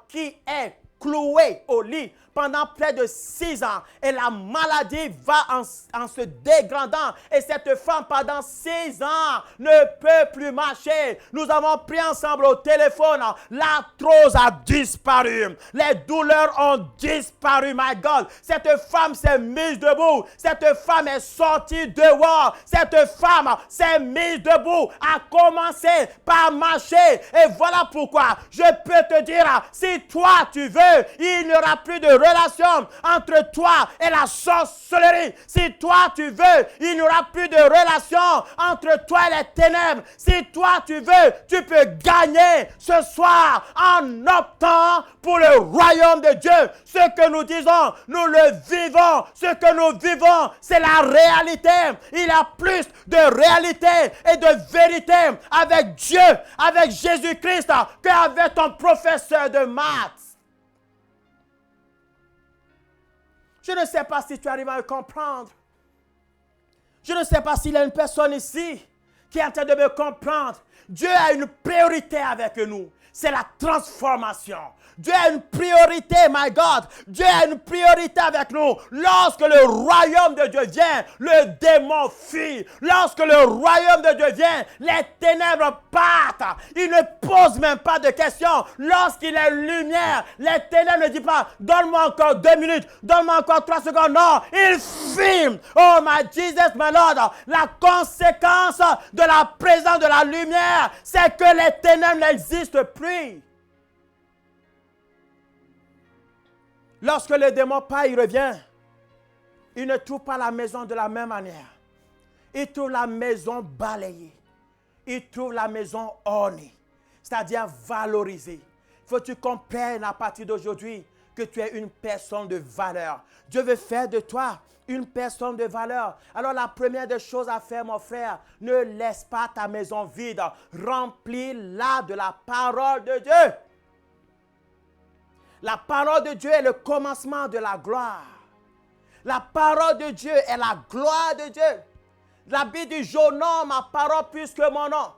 qui est clouée au lit pendant près de 6 ans. Et la maladie va en se dégradant. Et cette femme, pendant 6 ans, ne peut plus marcher. Nous avons pris ensemble au téléphone. L'arthrose a disparu. Les douleurs ont disparu, my God. Cette femme s'est mise debout. Cette femme est sortie dehors. Cette femme s'est mise debout, a commencé par marcher. Et voilà pourquoi je peux te dire, si toi tu veux, il n'y aura plus de relation entre toi et la sorcellerie. Si toi tu veux, il n'y aura plus de relation entre toi et les ténèbres. Si toi tu veux, tu peux gagner ce soir en optant pour le royaume de Dieu. Ce que nous disons, nous le vivons. Ce que nous vivons, c'est la réalité. Il y a plus de réalité et de vérité avec Dieu, avec Jésus-Christ, qu'avec ton professeur de maths. Je ne sais pas si tu arrives à me comprendre. Je ne sais pas s'il y a une personne ici qui est en train de me comprendre. Dieu a une priorité avec nous. C'est la transformation. Dieu a une priorité, my God. Dieu a une priorité avec nous. Lorsque le royaume de Dieu vient, le démon fuit. Lorsque le royaume de Dieu vient, les ténèbres partent. Il ne pose même pas de questions. Lorsqu'il est lumière, les ténèbres ne disent pas, donne-moi encore 2 minutes, donne-moi encore 3 secondes. Non, il fuit. Oh my Jesus, my Lord. La conséquence de la présence de la lumière, c'est que les ténèbres n'existent plus. Lorsque le démon part, il revient. Il ne trouve pas la maison de la même manière. Il trouve la maison balayée. Il trouve la maison ornée, c'est-à-dire valorisée. Il faut que tu comprennes à partir d'aujourd'hui que tu es une personne de valeur. Dieu veut faire de toi une personne de valeur. Alors la première des choses à faire, mon frère, ne laisse pas ta maison vide. Remplis-la de la parole de Dieu. La parole de Dieu est le commencement de la gloire. La parole de Dieu est la gloire de Dieu. La Bible dit, j'honore ma parole plus que mon nom.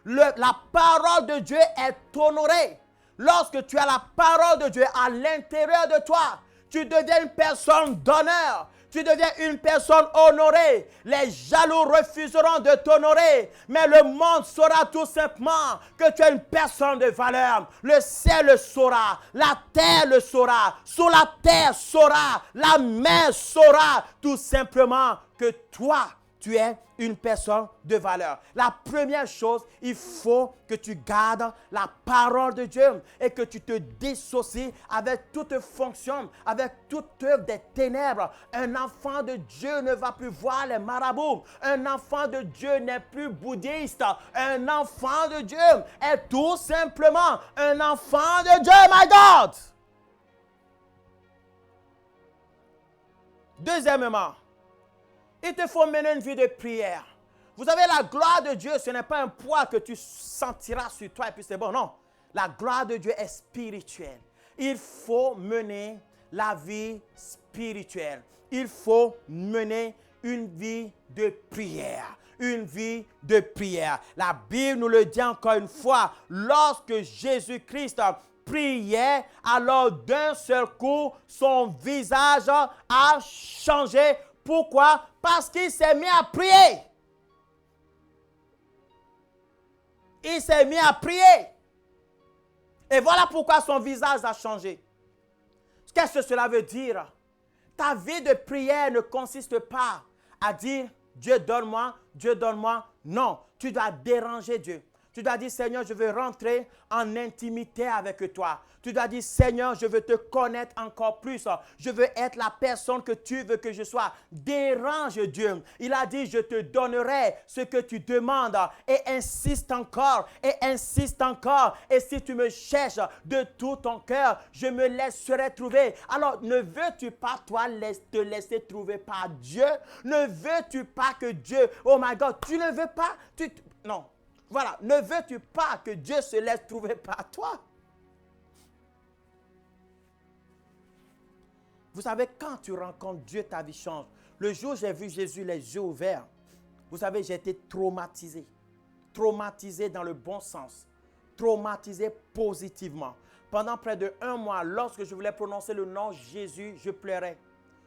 La parole de Dieu est honorée. Lorsque tu as la parole de Dieu à l'intérieur de toi, tu deviens une personne d'honneur. Tu deviens une personne honorée. Les jaloux refuseront de t'honorer. Mais le monde saura tout simplement que tu es une personne de valeur. Le ciel le saura. La terre le saura. Sous la terre saura. La mer saura tout simplement que toi, tu es une personne de valeur. La première chose, il faut que tu gardes la parole de Dieu et que tu te dissocies avec toute fonction, avec toute œuvre des ténèbres. Un enfant de Dieu ne va plus voir les marabouts. Un enfant de Dieu n'est plus bouddhiste. Un enfant de Dieu est tout simplement un enfant de Dieu, my God. Deuxièmement, il te faut mener une vie de prière. Vous savez, la gloire de Dieu, ce n'est pas un poids que tu sentiras sur toi et puis c'est bon. Non, la gloire de Dieu est spirituelle. Il faut mener la vie spirituelle. Il faut mener une vie de prière. Une vie de prière. La Bible nous le dit encore une fois. Lorsque Jésus-Christ priait, alors d'un seul coup, son visage a changé. Pourquoi? Parce qu'il s'est mis à prier. Il s'est mis à prier. Et voilà pourquoi son visage a changé. Qu'est-ce que cela veut dire? Ta vie de prière ne consiste pas à dire Dieu donne-moi, Dieu donne-moi. Non, tu dois déranger Dieu. Tu dois dire, Seigneur, je veux rentrer en intimité avec toi. Tu dois dire, Seigneur, je veux te connaître encore plus. Je veux être la personne que tu veux que je sois. Dérange Dieu. Il a dit, je te donnerai ce que tu demandes. Et insiste encore. Et insiste encore. Et si tu me cherches de tout ton cœur, je me laisserai trouver. Alors, ne veux-tu pas, toi, te laisser trouver par Dieu? Ne veux-tu pas que Dieu, oh my God, tu ne veux pas? Non. Voilà, ne veux-tu pas que Dieu se laisse trouver par toi? Vous savez, quand tu rencontres Dieu, ta vie change. Le jour où j'ai vu Jésus les yeux ouverts, vous savez, j'ai été traumatisé. Traumatisé dans le bon sens. Traumatisé positivement. Pendant près de 1 mois, lorsque je voulais prononcer le nom Jésus, je pleurais.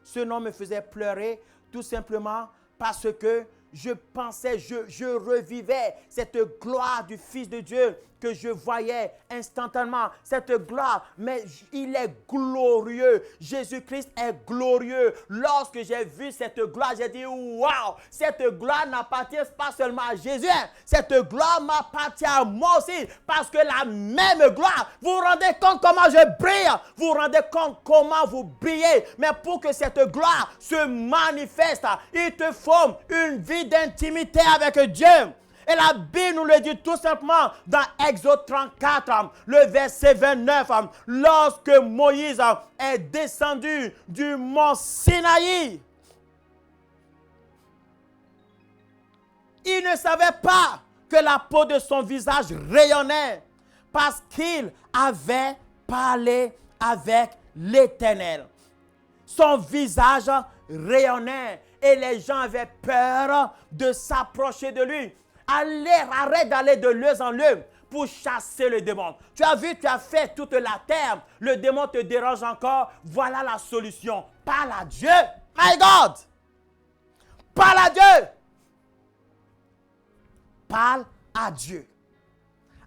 Ce nom me faisait pleurer tout simplement parce que je pensais, je revivais cette gloire du Fils de Dieu que je voyais instantanément. Cette gloire, mais il est glorieux. Jésus-Christ est glorieux. Lorsque j'ai vu cette gloire, j'ai dit, waouh, cette gloire n'appartient pas seulement à Jésus. Cette gloire m'appartient à moi aussi. Parce que la même gloire, vous vous rendez compte comment je brille. Vous vous rendez compte comment vous brillez. Mais pour que cette gloire se manifeste, il te faut une vie d'intimité avec Dieu. Et la Bible nous le dit tout simplement dans Exode 34, le verset 29, lorsque Moïse est descendu du mont Sinaï. Il ne savait pas que la peau de son visage rayonnait parce qu'il avait parlé avec l'Éternel. Son visage rayonnait et les gens avaient peur de s'approcher de lui. Arrête d'aller de lieu en lieu pour chasser le démon. Tu as vu, tu as fait toute la terre. Le démon te dérange encore. Voilà la solution. Parle à Dieu. My God. Parle à Dieu. Parle à Dieu.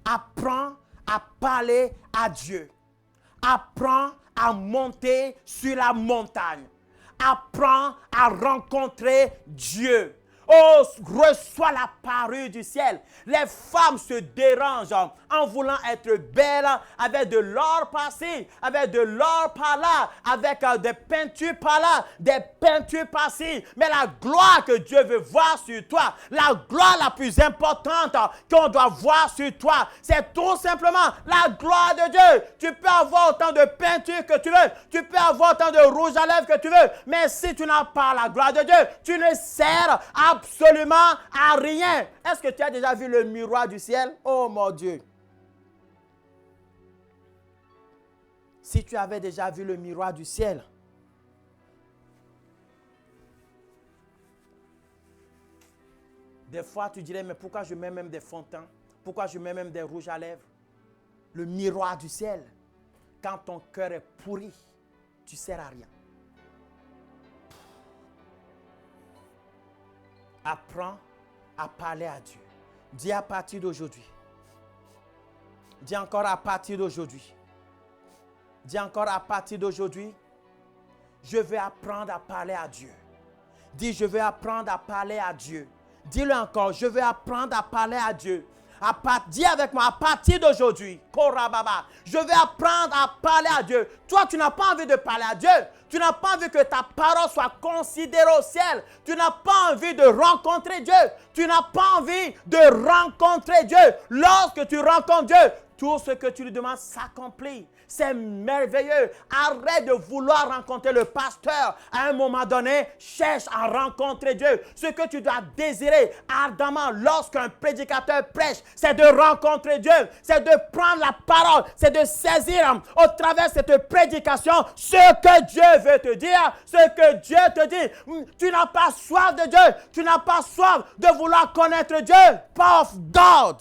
Apprends à parler à Dieu. Apprends à monter sur la montagne. Apprends à rencontrer Dieu. Oh, reçois la parure du ciel. Les femmes se dérangent en voulant être belles avec de l'or par-ci, avec de l'or par-là, avec des peintures par-là, des peintures par-ci. Mais la gloire que Dieu veut voir sur toi, la gloire la plus importante qu'on doit voir sur toi, c'est tout simplement la gloire de Dieu. Tu peux avoir autant de peinture que tu veux, tu peux avoir autant de rouge à lèvres que tu veux, mais si tu n'as pas la gloire de Dieu, tu ne sers absolument à rien. Est-ce que tu as déjà vu le miroir du ciel? Oh mon Dieu! Si tu avais déjà vu le miroir du ciel, des fois tu dirais, mais pourquoi je mets même des fonds de teint? Pourquoi je mets même des rouges à lèvres? Le miroir du ciel, quand ton cœur est pourri, tu ne sers à rien. Apprends à parler à Dieu. Dis à partir d'aujourd'hui. Dis encore à partir d'aujourd'hui. Dis encore à partir d'aujourd'hui. Je vais apprendre à parler à Dieu. Dis, je vais apprendre à parler à Dieu. Dis-le encore, je vais apprendre à parler à Dieu. Dis avec moi, à partir d'aujourd'hui, je vais apprendre à parler à Dieu. Toi, tu n'as pas envie de parler à Dieu. Tu n'as pas envie que ta parole soit considérée au ciel. Tu n'as pas envie de rencontrer Dieu. Tu n'as pas envie de rencontrer Dieu. Lorsque tu rencontres Dieu, tout ce que tu lui demandes s'accomplit. C'est merveilleux. Arrête de vouloir rencontrer le pasteur. À un moment donné, cherche à rencontrer Dieu. Ce que tu dois désirer ardemment lorsqu'un prédicateur prêche, c'est de rencontrer Dieu. C'est de prendre la parole. C'est de saisir au travers de cette prédication ce que Dieu veut te dire. Ce que Dieu te dit. Tu n'as pas soif de Dieu. Tu n'as pas soif de vouloir connaître Dieu. Power of God.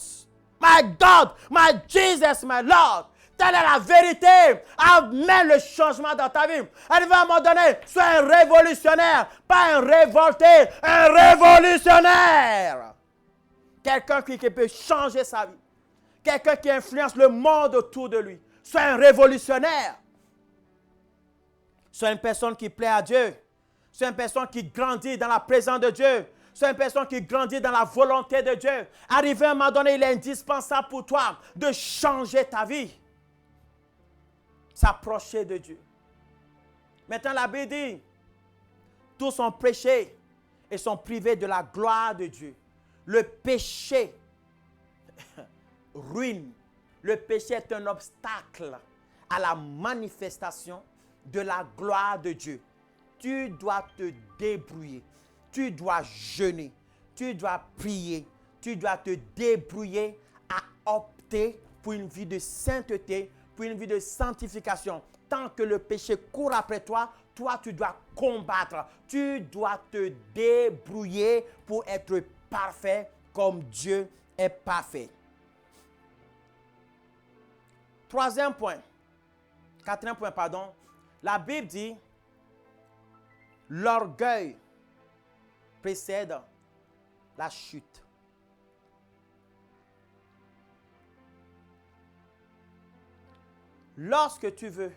My God, my Jesus, my Lord. Telle est la vérité. Amène le changement dans ta vie. Arrive à un moment donné, sois un révolutionnaire, pas un révolté, un révolutionnaire. Quelqu'un qui peut changer sa vie. Quelqu'un qui influence le monde autour de lui. Sois un révolutionnaire. Sois une personne qui plaît à Dieu. Sois une personne qui grandit dans la présence de Dieu. C'est une personne qui grandit dans la volonté de Dieu. Arrivé à un moment donné, il est indispensable pour toi de changer ta vie. S'approcher de Dieu. Maintenant, la Bible dit, tous ont péché et sont privés de la gloire de Dieu. Le péché ruine. Le péché est un obstacle à la manifestation de la gloire de Dieu. Tu dois te débrouiller. Tu dois jeûner. Tu dois prier. Tu dois te débrouiller à opter pour une vie de sainteté, pour une vie de sanctification. Tant que le péché court après toi, toi, tu dois combattre. Tu dois te débrouiller pour être parfait comme Dieu est parfait. Quatrième point, pardon. La Bible dit, l'orgueil précède la chute. Lorsque tu veux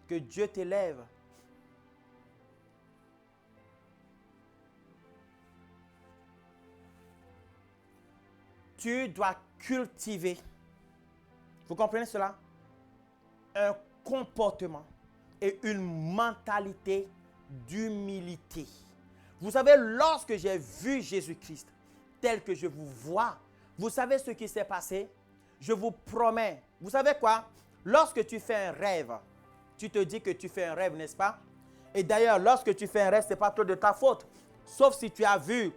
que Dieu t'élève, tu dois cultiver, vous comprenez cela? Un comportement et une mentalité d'humilité. Vous savez, lorsque j'ai vu Jésus-Christ tel que je vous vois, vous savez ce qui s'est passé? Je vous promets. Vous savez quoi? Lorsque tu fais un rêve, tu te dis que tu fais un rêve, n'est-ce pas? Et d'ailleurs, lorsque tu fais un rêve, ce n'est pas trop de ta faute. Sauf si tu as vu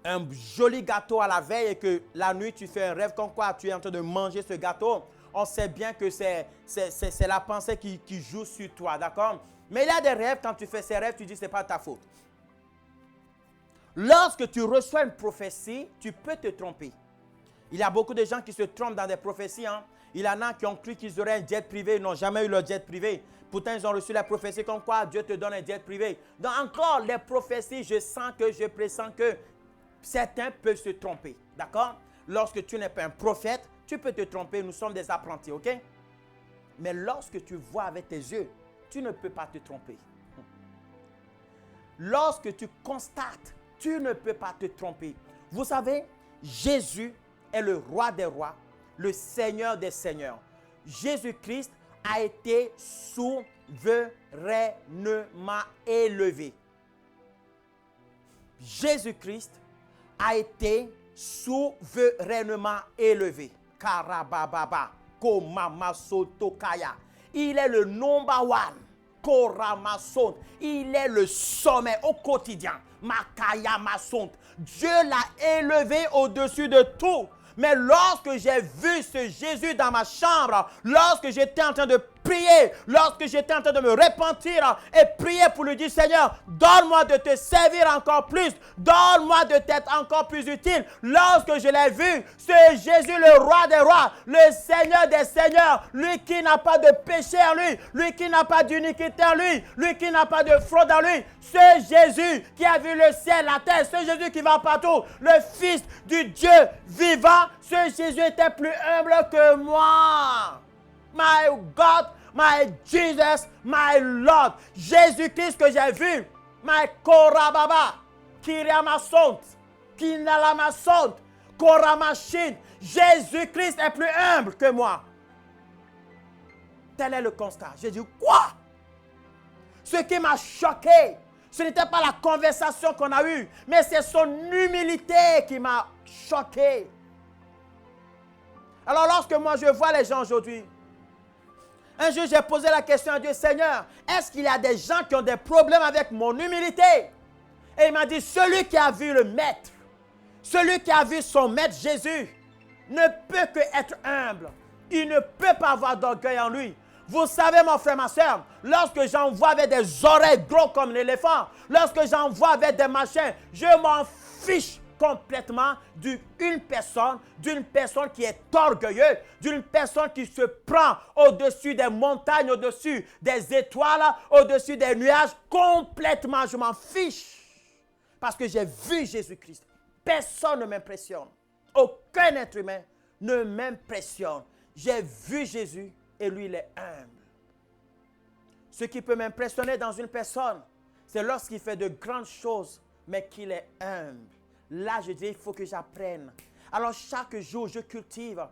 un joli gâteau à la veille et que la nuit, tu fais un rêve comme quoi tu es en train de manger ce gâteau. On sait bien que c'est la pensée qui joue sur toi, d'accord? Mais il y a des rêves, quand tu fais ces rêves, tu dis que ce n'est pas ta faute. Lorsque tu reçois une prophétie, tu peux te tromper. Il y a beaucoup de gens qui se trompent dans des prophéties. Hein? Il y en a qui ont cru qu'ils auraient un jet privé, ils n'ont jamais eu leur jet privé. Pourtant, ils ont reçu la prophétie comme quoi Dieu te donne un jet privé. Donc encore, les prophéties, je pressens que certains peuvent se tromper. D'accord? Lorsque tu n'es pas un prophète, tu peux te tromper. Nous sommes des apprentis, ok? Mais lorsque tu vois avec tes yeux, tu ne peux pas te tromper. Lorsque tu constates, tu ne peux pas te tromper. Vous savez, Jésus est le roi des rois, le Seigneur des seigneurs. Jésus-Christ a été souverainement élevé. Jésus-Christ a été souverainement élevé. Karabababa, Komamasotokaya. Il est le number one. Koramason. Il est le sommet au quotidien. Makaya Masont. Dieu l'a élevé au-dessus de tout. Mais lorsque j'ai vu ce Jésus dans ma chambre, lorsque j'étais en train de prier, lorsque j'étais en train de me repentir et prier pour lui dire, Seigneur, donne-moi de te servir encore plus, donne-moi de t'être encore plus utile. Lorsque je l'ai vu, ce Jésus, le roi des rois, le Seigneur des seigneurs, lui qui n'a pas de péché en lui, lui qui n'a pas d'iniquité en lui, lui qui n'a pas de fraude en lui, ce Jésus qui a vu le ciel, la terre, ce Jésus qui va partout, le Fils du Dieu vivant, ce Jésus était plus humble que moi. My God, my Jesus, my Lord. Jésus-Christ que j'ai vu. My Korababa. Kiriamasont. Kinalamasont. Koramachin. Jésus-Christ est plus humble que moi. Tel est le constat. J'ai dit, quoi? Ce qui m'a choqué, ce n'était pas la conversation qu'on a eue, mais c'est son humilité qui m'a choqué. Alors lorsque moi je vois les gens aujourd'hui, un jour j'ai posé la question à Dieu, Seigneur, est-ce qu'il y a des gens qui ont des problèmes avec mon humilité? Et il m'a dit, celui qui a vu le maître, celui qui a vu son maître Jésus, ne peut que être humble. Il ne peut pas avoir d'orgueil en lui. Vous savez, mon frère, ma soeur, lorsque j'en vois avec des oreilles gros comme l'éléphant, lorsque j'en vois avec des machins, je m'en fiche complètement d'une personne qui est orgueilleuse, d'une personne qui se prend au-dessus des montagnes, au-dessus des étoiles, au-dessus des nuages, complètement, je m'en fiche. Parce que j'ai vu Jésus-Christ. Personne ne m'impressionne. Aucun être humain ne m'impressionne. J'ai vu Jésus et lui, il est humble. Ce qui peut m'impressionner dans une personne, C'est lorsqu'il fait de grandes choses, mais qu'il est humble. Là, je dis, il faut que j'apprenne. Alors, chaque jour, je cultive.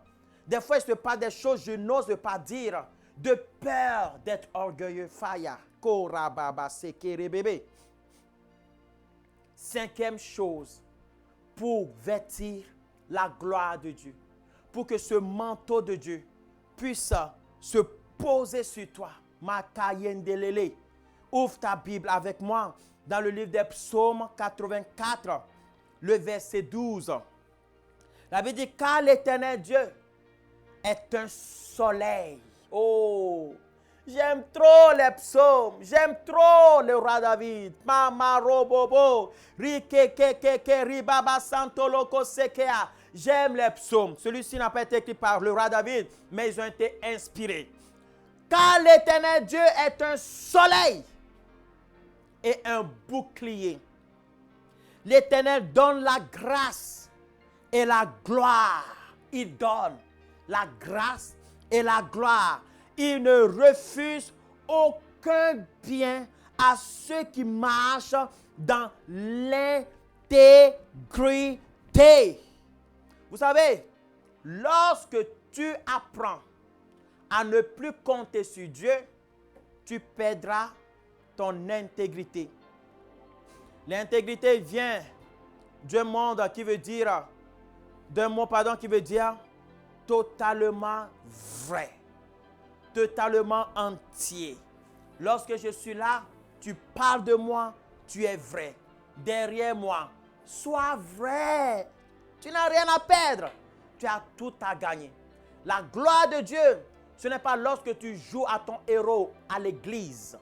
Des fois, il se passe des choses que je n'ose pas dire, de peur d'être orgueilleux. Faya, korababa, sekere bébé. Cinquième chose, pour vêtir la gloire de Dieu, pour que ce manteau de Dieu puisse se poser sur toi. Makayendelele. Ouvre ta Bible avec moi dans le livre des Psaumes 84, le verset 12. La Bible dit, car l'Éternel Dieu est un soleil. Oh, j'aime trop les psaumes, j'aime trop le roi David. Mama robobo, rikekekeke, ribaba santoloko sekea. J'aime les psaumes. Celui-ci n'a pas été écrit par le roi David, mais ils ont été inspirés. Car l'Éternel Dieu est un soleil et un bouclier. L'Éternel donne la grâce et la gloire. Il donne la grâce et la gloire. Il ne refuse aucun bien à ceux qui marchent dans l'intégrité. Vous savez, lorsque tu apprends à ne plus compter sur Dieu, tu perdras ton intégrité. L'intégrité vient d'un mot qui veut dire totalement vrai, totalement entier. Lorsque je suis là, tu parles de moi, tu es vrai. Derrière moi, sois vrai. Tu n'as rien à perdre. Tu as tout à gagner. La gloire de Dieu, ce n'est pas lorsque tu joues à ton héros à l'église.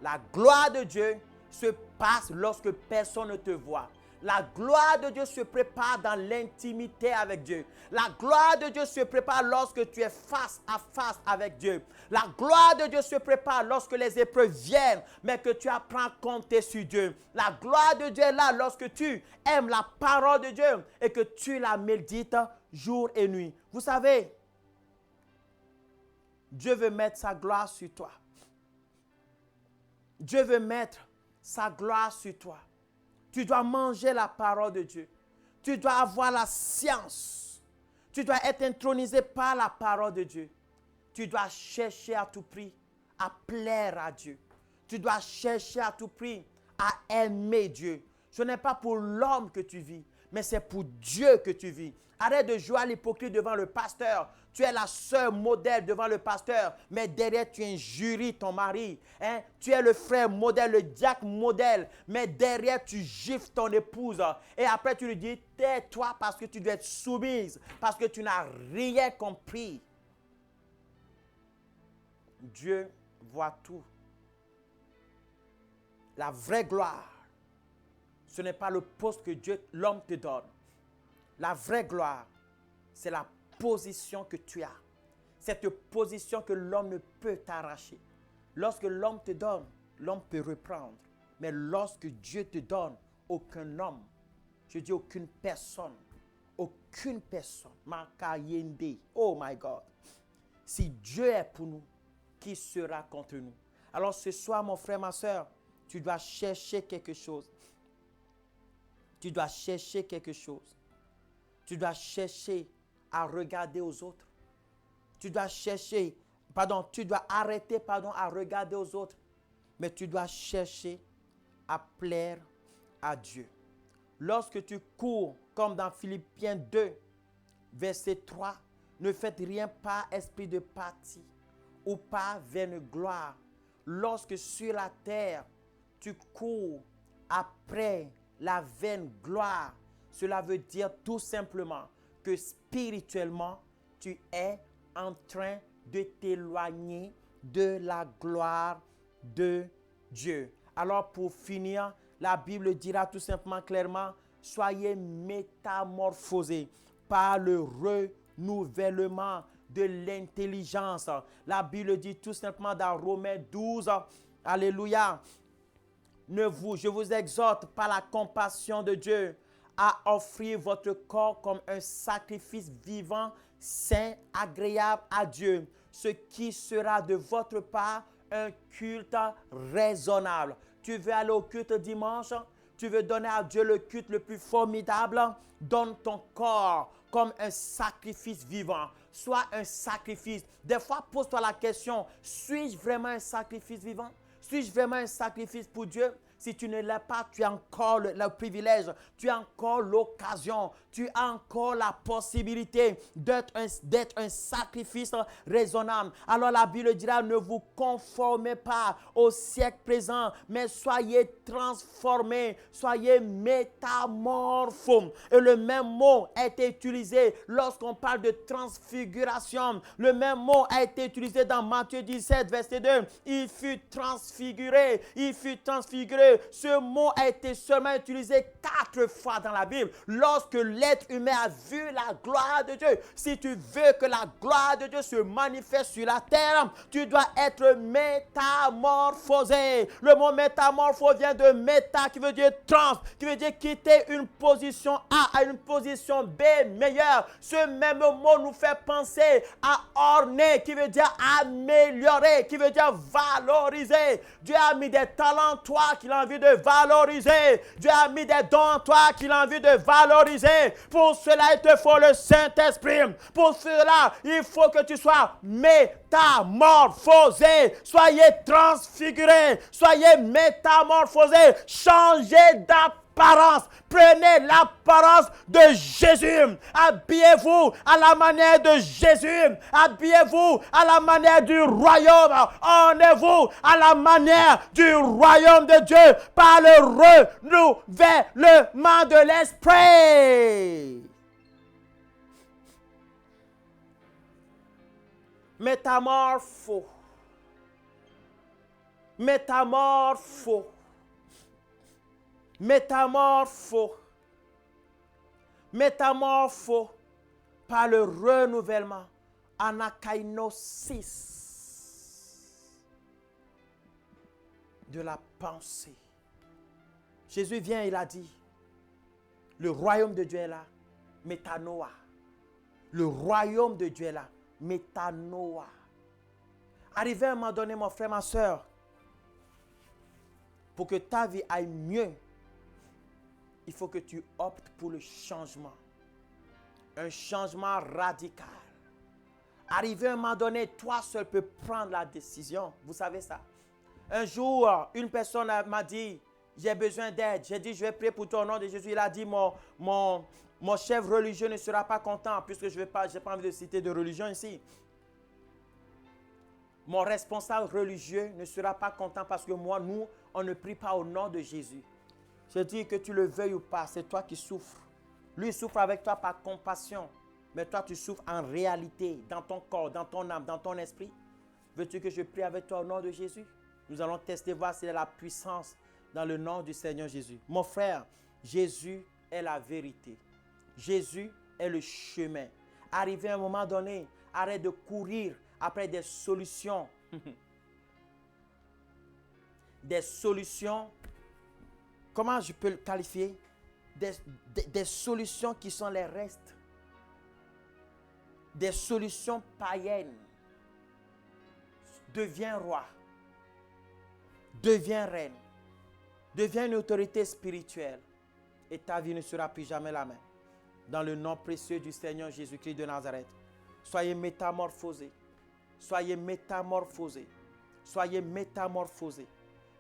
La gloire de Dieu se passe lorsque personne ne te voit. La gloire de Dieu se prépare dans l'intimité avec Dieu. La gloire de Dieu se prépare lorsque tu es face à face avec Dieu. La gloire de Dieu se prépare lorsque les épreuves viennent, mais que tu apprends à compter sur Dieu. La gloire de Dieu est là lorsque tu aimes la parole de Dieu et que tu la médites jour et nuit. Vous savez, Dieu veut mettre sa gloire sur toi. Dieu veut mettre sa gloire sur toi. Tu dois manger la parole de Dieu. Tu dois avoir la science. Tu dois être intronisé par la parole de Dieu. Tu dois chercher à tout prix à plaire à Dieu. Tu dois chercher à tout prix à aimer Dieu. Ce n'est pas pour l'homme que tu vis, mais c'est pour Dieu que tu vis. Arrête de jouer à l'hypocrite devant le pasteur. Tu es la sœur modèle devant le pasteur, mais derrière tu injuries ton mari. Hein? Tu es le frère modèle, le diacre modèle, mais derrière tu gifles ton épouse. Et après tu lui dis, tais-toi parce que tu dois être soumise, parce que tu n'as rien compris. Dieu voit tout. La vraie gloire, ce n'est pas le poste que l'homme te donne. La vraie gloire, c'est la position que tu as. Cette position que l'homme ne peut t'arracher. Lorsque l'homme te donne, l'homme peut reprendre. Mais lorsque Dieu te donne, aucun homme, je dis aucune personne, Makayende, oh my God. Si Dieu est pour nous, qui sera contre nous? Alors ce soir, mon frère, ma soeur, tu dois chercher quelque chose. Tu dois chercher quelque chose. Tu dois chercher à regarder aux autres. Tu dois arrêter à regarder aux autres. Mais tu dois chercher à plaire à Dieu. Lorsque tu cours, comme dans Philippiens 2, verset 3, ne faites rien par esprit de parti ou par vaine gloire. Lorsque sur la terre, tu cours après la vaine gloire, cela veut dire tout simplement que spirituellement, tu es en train de t'éloigner de la gloire de Dieu. Alors pour finir, la Bible dira tout simplement clairement, soyez métamorphosés par le renouvellement de l'intelligence. La Bible dit tout simplement dans Romains 12, alléluia, je vous exhorte par la compassion de Dieu à offrir votre corps comme un sacrifice vivant, saint, agréable à Dieu, ce qui sera de votre part un culte raisonnable. Tu veux aller au culte dimanche? Tu veux donner à Dieu le culte le plus formidable? Donne ton corps comme un sacrifice vivant. Sois un sacrifice. Des fois, pose-toi la question, suis-je vraiment un sacrifice vivant? Suis-je vraiment un sacrifice pour Dieu? Si tu ne l'es pas, tu as encore le privilège, tu as encore l'occasion, tu as encore la possibilité d'être un sacrifice raisonnable. Alors la Bible dira, ne vous conformez pas au siècle présent, mais soyez transformés, soyez métamorphos. Et le même mot a été utilisé lorsqu'on parle de transfiguration. Le même mot a été utilisé dans Matthieu 17, verset 2. Il fut transfiguré, il fut transfiguré. Ce mot a été seulement utilisé 4 fois dans la Bible. Lorsque l'être humain a vu la gloire de Dieu. Si tu veux que la gloire de Dieu se manifeste sur la terre, tu dois être métamorphosé. Le mot métamorphose vient de méta qui veut dire trans, qui veut dire quitter une position A à une position B meilleure. Ce même mot nous fait penser à orner qui veut dire améliorer, qui veut dire valoriser. Dieu a mis des talents en toi qu'il a envie de valoriser. Dieu a mis des dons en toi qu'il a envie de valoriser. Pour cela, il te faut le Saint-Esprit. Pour cela, il faut que tu sois métamorphosé. Soyez transfigurés. Soyez métamorphosés. Changez d'apparence. Prenez l'apparence de Jésus. Habillez-vous à la manière de Jésus. Habillez-vous à la manière du royaume. Ornez-vous à la manière du royaume de Dieu par le renouvellement de l'esprit. Métamorpho. Métamorpho. Métamorpho. Métamorpho par le renouvellement. Anakainosis de la pensée. Jésus vient, il a dit, le royaume de Dieu est là, métanoa. Le royaume de Dieu est là, métanoa. Arrivé à un moment donné, mon frère, ma soeur, pour que ta vie aille mieux, il faut que tu optes pour le changement. Un changement radical. Arrivé à un moment donné, toi seul peux prendre la décision. Vous savez ça. Un jour, une personne m'a dit, j'ai besoin d'aide. J'ai dit, je vais prier pour toi au nom de Jésus. Il a dit, mon chef religieux ne sera pas content, puisque je n'ai pas envie de citer de religion ici. Mon responsable religieux ne sera pas content parce que nous, on ne prie pas au nom de Jésus. Je dis que tu le veuilles ou pas, c'est toi qui souffres. Lui souffre avec toi par compassion. Mais toi, tu souffres en réalité, dans ton corps, dans ton âme, dans ton esprit. Veux-tu que je prie avec toi au nom de Jésus? Nous allons tester, voir si c'est la puissance dans le nom du Seigneur Jésus. Mon frère, Jésus est la vérité. Jésus est le chemin. Arrivé à un moment donné, arrête de courir après des solutions. Des solutions, comment je peux le qualifier? Des solutions qui sont les restes. Des solutions païennes. Deviens roi. Deviens reine. Deviens une autorité spirituelle. Et ta vie ne sera plus jamais la même. Dans le nom précieux du Seigneur Jésus-Christ de Nazareth. Soyez métamorphosés. Soyez métamorphosés. Soyez métamorphosés.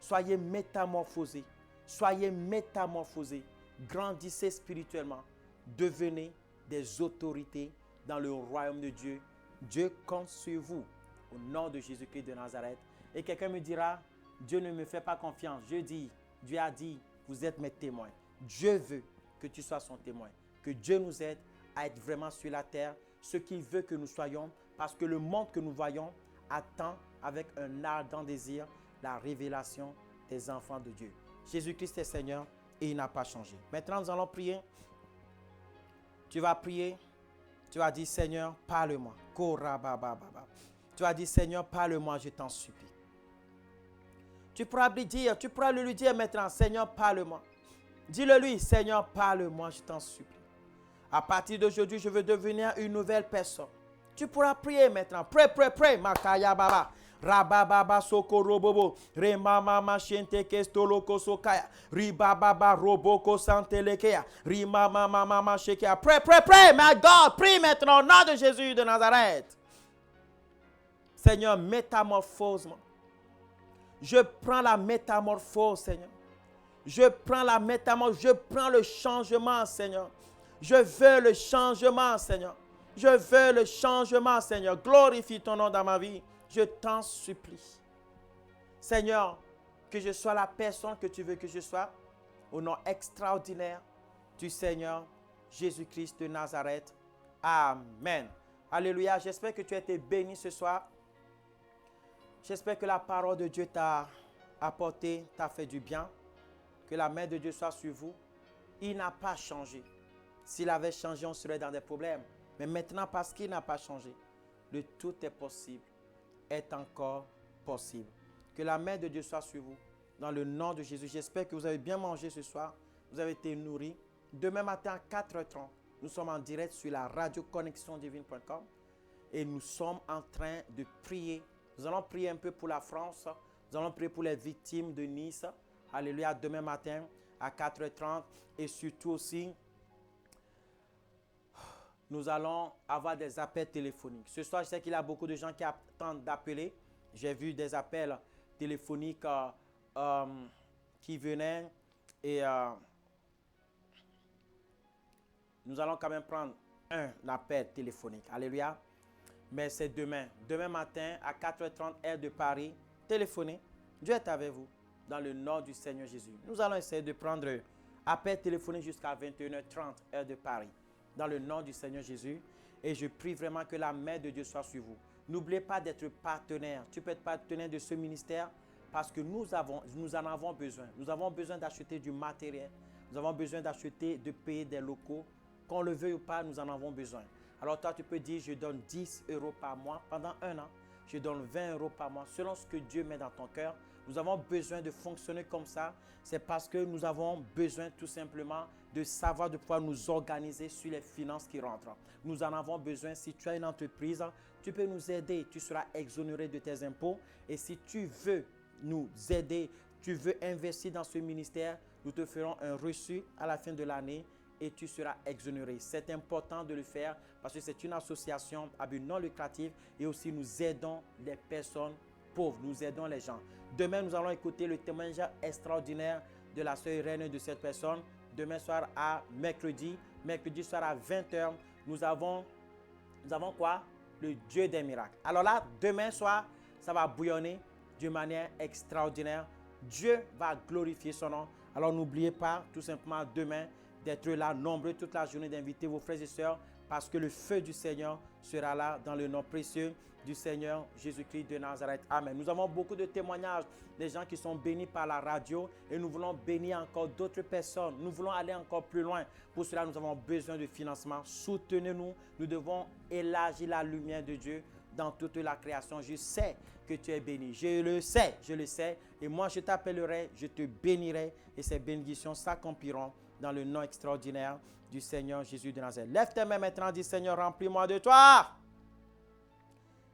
Soyez métamorphosés. Soyez métamorphosés. Grandissez spirituellement. Devenez des autorités dans le royaume de Dieu. Dieu compte sur vous au nom de Jésus-Christ de Nazareth. Et quelqu'un me dira, Dieu ne me fait pas confiance. Dieu a dit, vous êtes mes témoins. Dieu veut que tu sois son témoin. Que Dieu nous aide à être vraiment sur la terre, ce qu'il veut que nous soyons, parce que le monde que nous voyons attend avec un ardent désir la révélation des enfants de Dieu. Jésus-Christ est Seigneur et il n'a pas changé. Maintenant, nous allons prier. Tu vas prier. Tu vas dire, Seigneur, parle-moi. Tu vas dire, Seigneur, parle-moi, je t'en supplie. Tu pourras lui dire maintenant, Seigneur, parle-moi. Dis-le lui, Seigneur, parle-moi, je t'en supplie. À partir d'aujourd'hui, je veux devenir une nouvelle personne. Tu pourras prier maintenant. Prie. Makaya Baba. Rabababa sokorobobo. Remama shente kestoloko sokaya. Ribababa roboko santelekea. Rimama shekea. Prie, my God, prie maintenant au nom de Jésus de Nazareth. Seigneur, métamorphose-moi. Je prends la métamorphose, Seigneur. Je prends la métamorphose, je prends le changement, Seigneur. Je veux le changement, Seigneur. Je veux le changement, Seigneur. Glorifie ton nom dans ma vie. Je t'en supplie. Seigneur, que je sois la personne que tu veux que je sois, au nom extraordinaire du Seigneur Jésus-Christ de Nazareth. Amen. Alléluia. J'espère que tu as été béni ce soir. J'espère que la parole de Dieu t'a apporté, t'a fait du bien. Que la main de Dieu soit sur vous. Il n'a pas changé. S'il avait changé, on serait dans des problèmes. Mais maintenant, parce qu'il n'a pas changé, le tout est possible, est encore possible. Que la main de Dieu soit sur vous. Dans le nom de Jésus, j'espère que vous avez bien mangé ce soir. Vous avez été nourris. Demain matin à 4h30, nous sommes en direct sur la radio connexiondivine.com et nous sommes en train de prier. Nous allons prier un peu pour la France. Nous allons prier pour les victimes de Nice. Alléluia, demain matin à 4h30. Et surtout aussi, nous allons avoir des appels téléphoniques. Ce soir, je sais qu'il y a beaucoup de gens qui attendent d'appeler. J'ai vu des appels téléphoniques qui venaient. Et nous allons quand même prendre un appel téléphonique. Alléluia. Mais c'est demain. Demain matin à 4h30, heure de Paris. Téléphonez. Dieu est avec vous. Dans le nom du Seigneur Jésus. Nous allons essayer de prendre appel téléphonique jusqu'à 21h30, heure de Paris. Dans le nom du Seigneur Jésus. Et je prie vraiment que la main de Dieu soit sur vous. N'oubliez pas d'être partenaire. Tu peux être partenaire de ce ministère parce que nous en avons besoin. Nous avons besoin d'acheter du matériel. Nous avons besoin d'acheter, de payer des locaux. Qu'on le veuille ou pas, nous en avons besoin. Alors toi, tu peux dire, je donne 10 € par mois pendant un an. Je donne 20 € par mois, selon ce que Dieu met dans ton cœur. Nous avons besoin de fonctionner comme ça. C'est parce que nous avons besoin tout simplement de savoir, de pouvoir nous organiser sur les finances qui rentrent. Nous en avons besoin. Si tu as une entreprise, tu peux nous aider. Tu seras exonéré de tes impôts. Et si tu veux nous aider, tu veux investir dans ce ministère, nous te ferons un reçu à la fin de l'année et tu seras exonéré. C'est important de le faire parce que c'est une association à but non lucratif et aussi nous aidons les personnes pauvres, nous aidons les gens. Demain, nous allons écouter le témoignage extraordinaire de la sœur Irène de cette personne. Demain soir à mercredi soir à 20h, nous avons quoi? Le Dieu des miracles. Alors là, demain soir, ça va bouillonner d'une manière extraordinaire. Dieu va glorifier son nom. Alors n'oubliez pas tout simplement demain d'être là nombreux toute la journée, d'inviter vos frères et sœurs parce que le feu du Seigneur sera là dans le nom précieux du Seigneur Jésus-Christ de Nazareth. Amen. Nous avons beaucoup de témoignages des gens qui sont bénis par la radio et nous voulons bénir encore d'autres personnes. Nous voulons aller encore plus loin. Pour cela, nous avons besoin de financement. Soutenez-nous. Nous devons élargir la lumière de Dieu dans toute la création. Je sais que tu es béni. Je le sais. Et moi, je t'appellerai, je te bénirai et ces bénédictions s'accompliront dans le nom extraordinaire du Seigneur Jésus de Nazareth. Lève tes mains maintenant, dis Seigneur, remplis-moi de toi.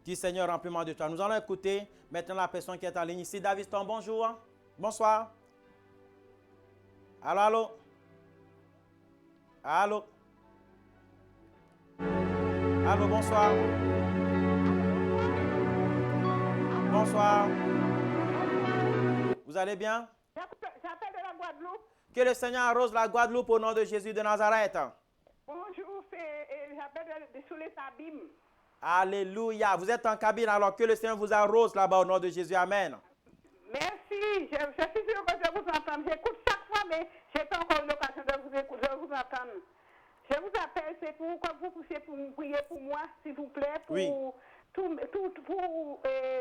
Dis Seigneur, remplis-moi de toi. Nous allons écouter maintenant la personne qui est en ligne ici. Daviston, bonjour. Bonsoir. Allô. Allô, bonsoir. Bonsoir. Vous allez bien? J'appelle de la Guadeloupe. Que le Seigneur arrose la Guadeloupe au nom de Jésus de Nazareth. Bonjour, j'appelle de sous les Sabines. Alléluia. Vous êtes en cabine alors que le Seigneur vous arrose là-bas au nom de Jésus. Amen. Merci. Je suis sûr que je vous entends. J'écoute chaque fois, mais je n'ai pas encore l'occasion de vous écouter, de vous entendre. Je vous appelle, c'est pour que vous puissiez prier pour moi, s'il vous plaît, pour, oui. pour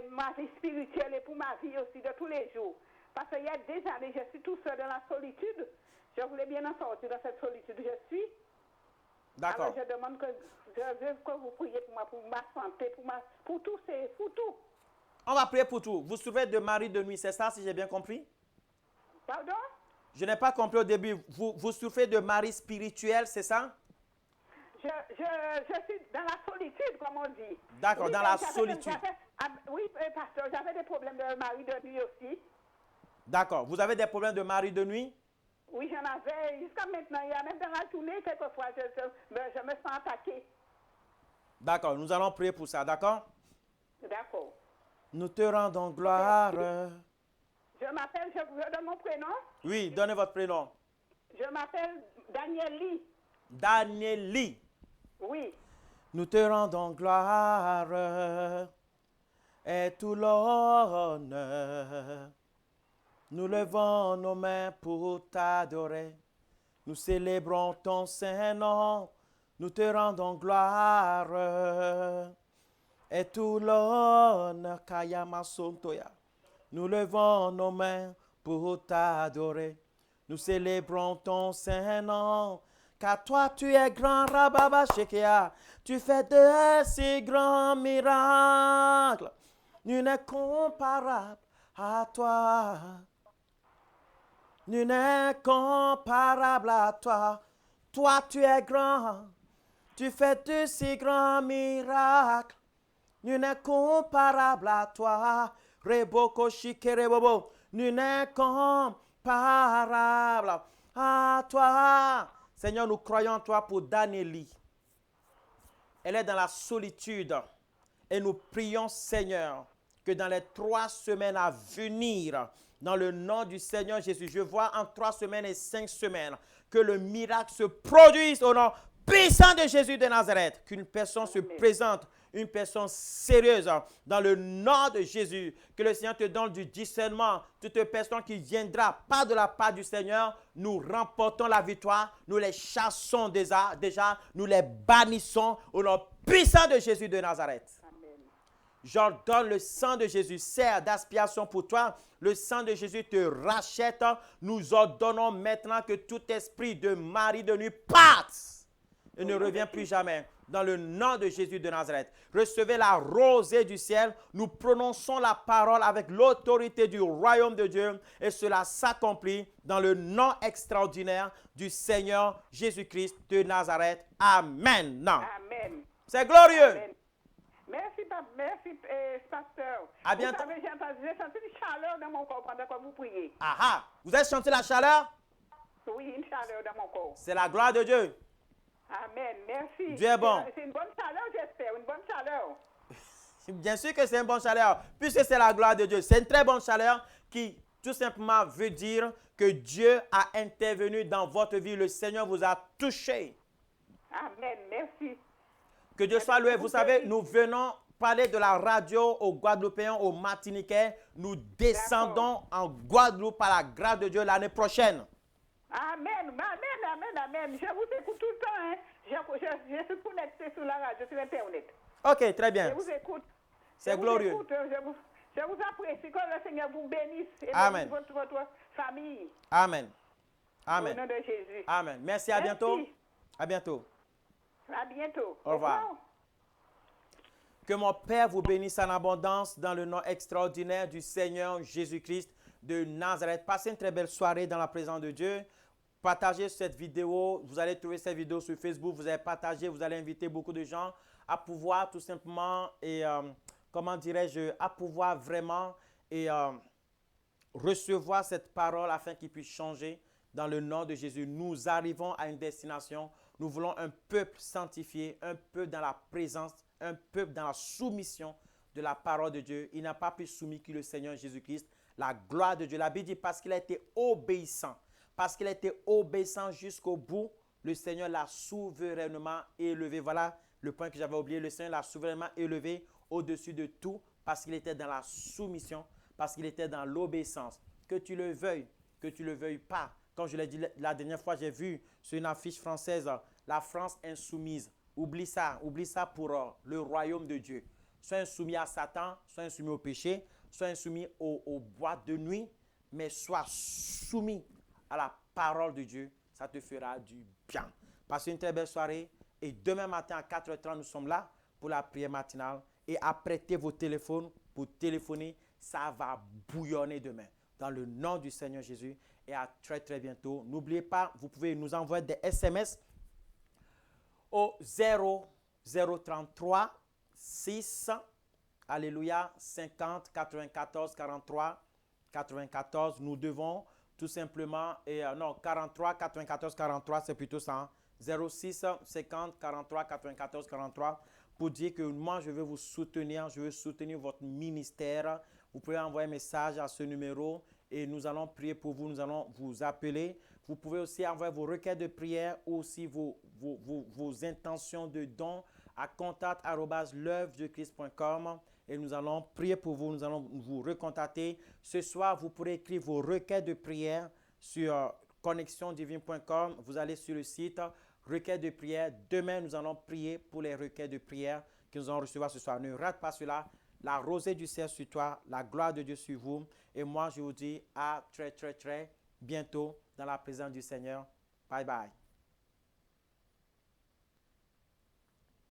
ma vie spirituelle et pour ma vie aussi de tous les jours. Parce qu'il y a des années, je suis tout seul dans la solitude. Je voulais bien en sortir de cette solitude. Je suis. D'accord. Alors je demande que vous priez pour moi, pour ma santé, pour tout. On va prier pour tout. Vous souffrez de mari de nuit, c'est ça, si j'ai bien compris? Pardon? Je n'ai pas compris au début. Vous souffrez de mari spirituel, c'est ça? Je suis dans la solitude, comme on dit. D'accord, Oui, dans la j'avais- solitude. oui, pasteur, j'avais des problèmes de mari de nuit aussi. D'accord. Vous avez des problèmes de mari de nuit? Oui, j'en avais jusqu'à maintenant. Il y a même dans la journée, quelquefois, je me sens attaquée. D'accord, nous allons prier pour ça, d'accord? D'accord. Nous te rendons gloire. Je m'appelle, je vous donne mon prénom. Oui, donnez votre prénom. Je m'appelle Daniel Lee. Danieli. Oui. Nous te rendons gloire et tout l'honneur. Nous levons nos mains pour t'adorer. Nous célébrons ton Saint-Nom. Nous te rendons gloire et tout l'honneur. Kayama Sontoya. Nous levons nos mains pour t'adorer. Nous célébrons ton Saint-Nom. Car toi, tu es grand, Rababa Shekea. Tu fais de si grands miracles. Nul n'est comparable à toi. Nul n'est comparable à toi. Toi, tu es grand. Tu fais de si grands miracles. Nul n'est comparable à toi. Reboko Shikerebobo. Nul n'est comparable à toi. Seigneur, nous croyons en toi pour Danieli. Elle est dans la solitude. Et nous prions, Seigneur, que dans les 3 semaines à venir, dans le nom du Seigneur Jésus, je vois en 3 semaines et 5 semaines que le miracle se produise au nom puissant de Jésus de Nazareth. Qu'une personne se présente, une personne sérieuse, dans le nom de Jésus. Que le Seigneur te donne du discernement. Toute personne qui viendra pas de la part du Seigneur, nous remportons la victoire. Nous les chassons déjà, nous les bannissons au nom puissant de Jésus de Nazareth. J'ordonne le sang de Jésus, sert d'expiation pour toi. Le sang de Jésus te rachète. Nous ordonnons maintenant que tout esprit de mari de nuit parte et ne revient plus jamais. Dans le nom de Jésus de Nazareth. Recevez la rosée du ciel. Nous prononçons la parole avec l'autorité du royaume de Dieu. Et cela s'accomplit dans le nom extraordinaire du Seigneur Jésus-Christ de Nazareth. Amen. Amen. C'est glorieux. Amen. Merci, pasteur. À bientôt. Vous savez, j'ai senti une chaleur dans mon corps pendant que vous priez. Aha. Vous avez senti la chaleur? Oui, une chaleur dans mon corps. C'est la gloire de Dieu. Amen, merci. Dieu est bon. C'est une bonne chaleur, j'espère, une bonne chaleur. Bien sûr que c'est une bonne chaleur, puisque c'est la gloire de Dieu. C'est une très bonne chaleur qui, tout simplement, veut dire que Dieu a intervenu dans votre vie. Le Seigneur vous a touché. Amen, merci. Que Dieu soit loué. Vous savez, nous venons parler de la radio aux Guadeloupéens, aux Martiniquais. Nous descendons en Guadeloupe par la grâce de Dieu l'année prochaine. Amen, amen. Je vous écoute tout le temps. Hein. Je suis connecté sur la radio, sur Internet. Ok, très bien. Je vous écoute. C'est glorieux. Je vous apprécie. Que le Seigneur vous bénisse et Amen. votre famille. Amen. Amen. Au nom de Jésus. Amen. Merci, à bientôt. À bientôt. À bientôt. Au revoir. Que mon Père vous bénisse en abondance dans le nom extraordinaire du Seigneur Jésus-Christ de Nazareth. Passez une très belle soirée dans la présence de Dieu. Partagez cette vidéo. Vous allez trouver cette vidéo sur Facebook. Vous allez partager. Vous allez inviter beaucoup de gens à pouvoir tout simplement comment dirais-je, à pouvoir vraiment recevoir cette parole afin qu'ils puissent changer dans le nom de Jésus. Nous arrivons à une destination. Nous voulons un peuple sanctifié, un peuple dans la présence, un peuple dans la soumission de la parole de Dieu. Il n'a pas plus soumis que le Seigneur Jésus-Christ. La gloire de Dieu. La Bible dit parce qu'il a été obéissant. Parce qu'il a été obéissant jusqu'au bout, le Seigneur l'a souverainement élevé. Voilà le point que j'avais oublié. Le Seigneur l'a souverainement élevé au-dessus de tout parce qu'il était dans la soumission, parce qu'il était dans l'obéissance. Que tu le veuilles pas. Comme je l'ai dit la dernière fois, j'ai vu sur une affiche française, la France insoumise. Oublie ça pour le royaume de Dieu. Sois insoumis à Satan, sois insoumis au péché, sois insoumis aux boîtes de nuit, mais sois soumis à la parole de Dieu. Ça te fera du bien. Passez une très belle soirée. Et demain matin à 4h30, nous sommes là pour la prière matinale. Et apprêtez vos téléphones pour téléphoner. Ça va bouillonner demain. Dans le nom du Seigneur Jésus. Et à très très bientôt. N'oubliez pas, vous pouvez nous envoyer des SMS au 033 6, alléluia, 50 94 43 94. Nous devons tout simplement, non, 43 94 43, c'est plutôt ça, hein, 06 50 43 94 43, pour dire que moi, je veux vous soutenir, je veux soutenir votre ministère. Vous pouvez envoyer un message à ce numéro et nous allons prier pour vous, nous allons vous appeler. Vous pouvez aussi envoyer vos requêtes de prière ou aussi vos intentions de dons à contact@l'œuvredechrist.com et nous allons prier pour vous, nous allons vous recontacter. Ce soir, vous pourrez écrire vos requêtes de prière sur connexiondivine.com. Vous allez sur le site requêtes de prière. Demain, nous allons prier pour les requêtes de prière que nous allons recevoir ce soir. Ne rate pas cela. La rosée du ciel sur toi, la gloire de Dieu sur vous. Et moi, je vous dis à très bientôt dans la présence du Seigneur. Bye bye.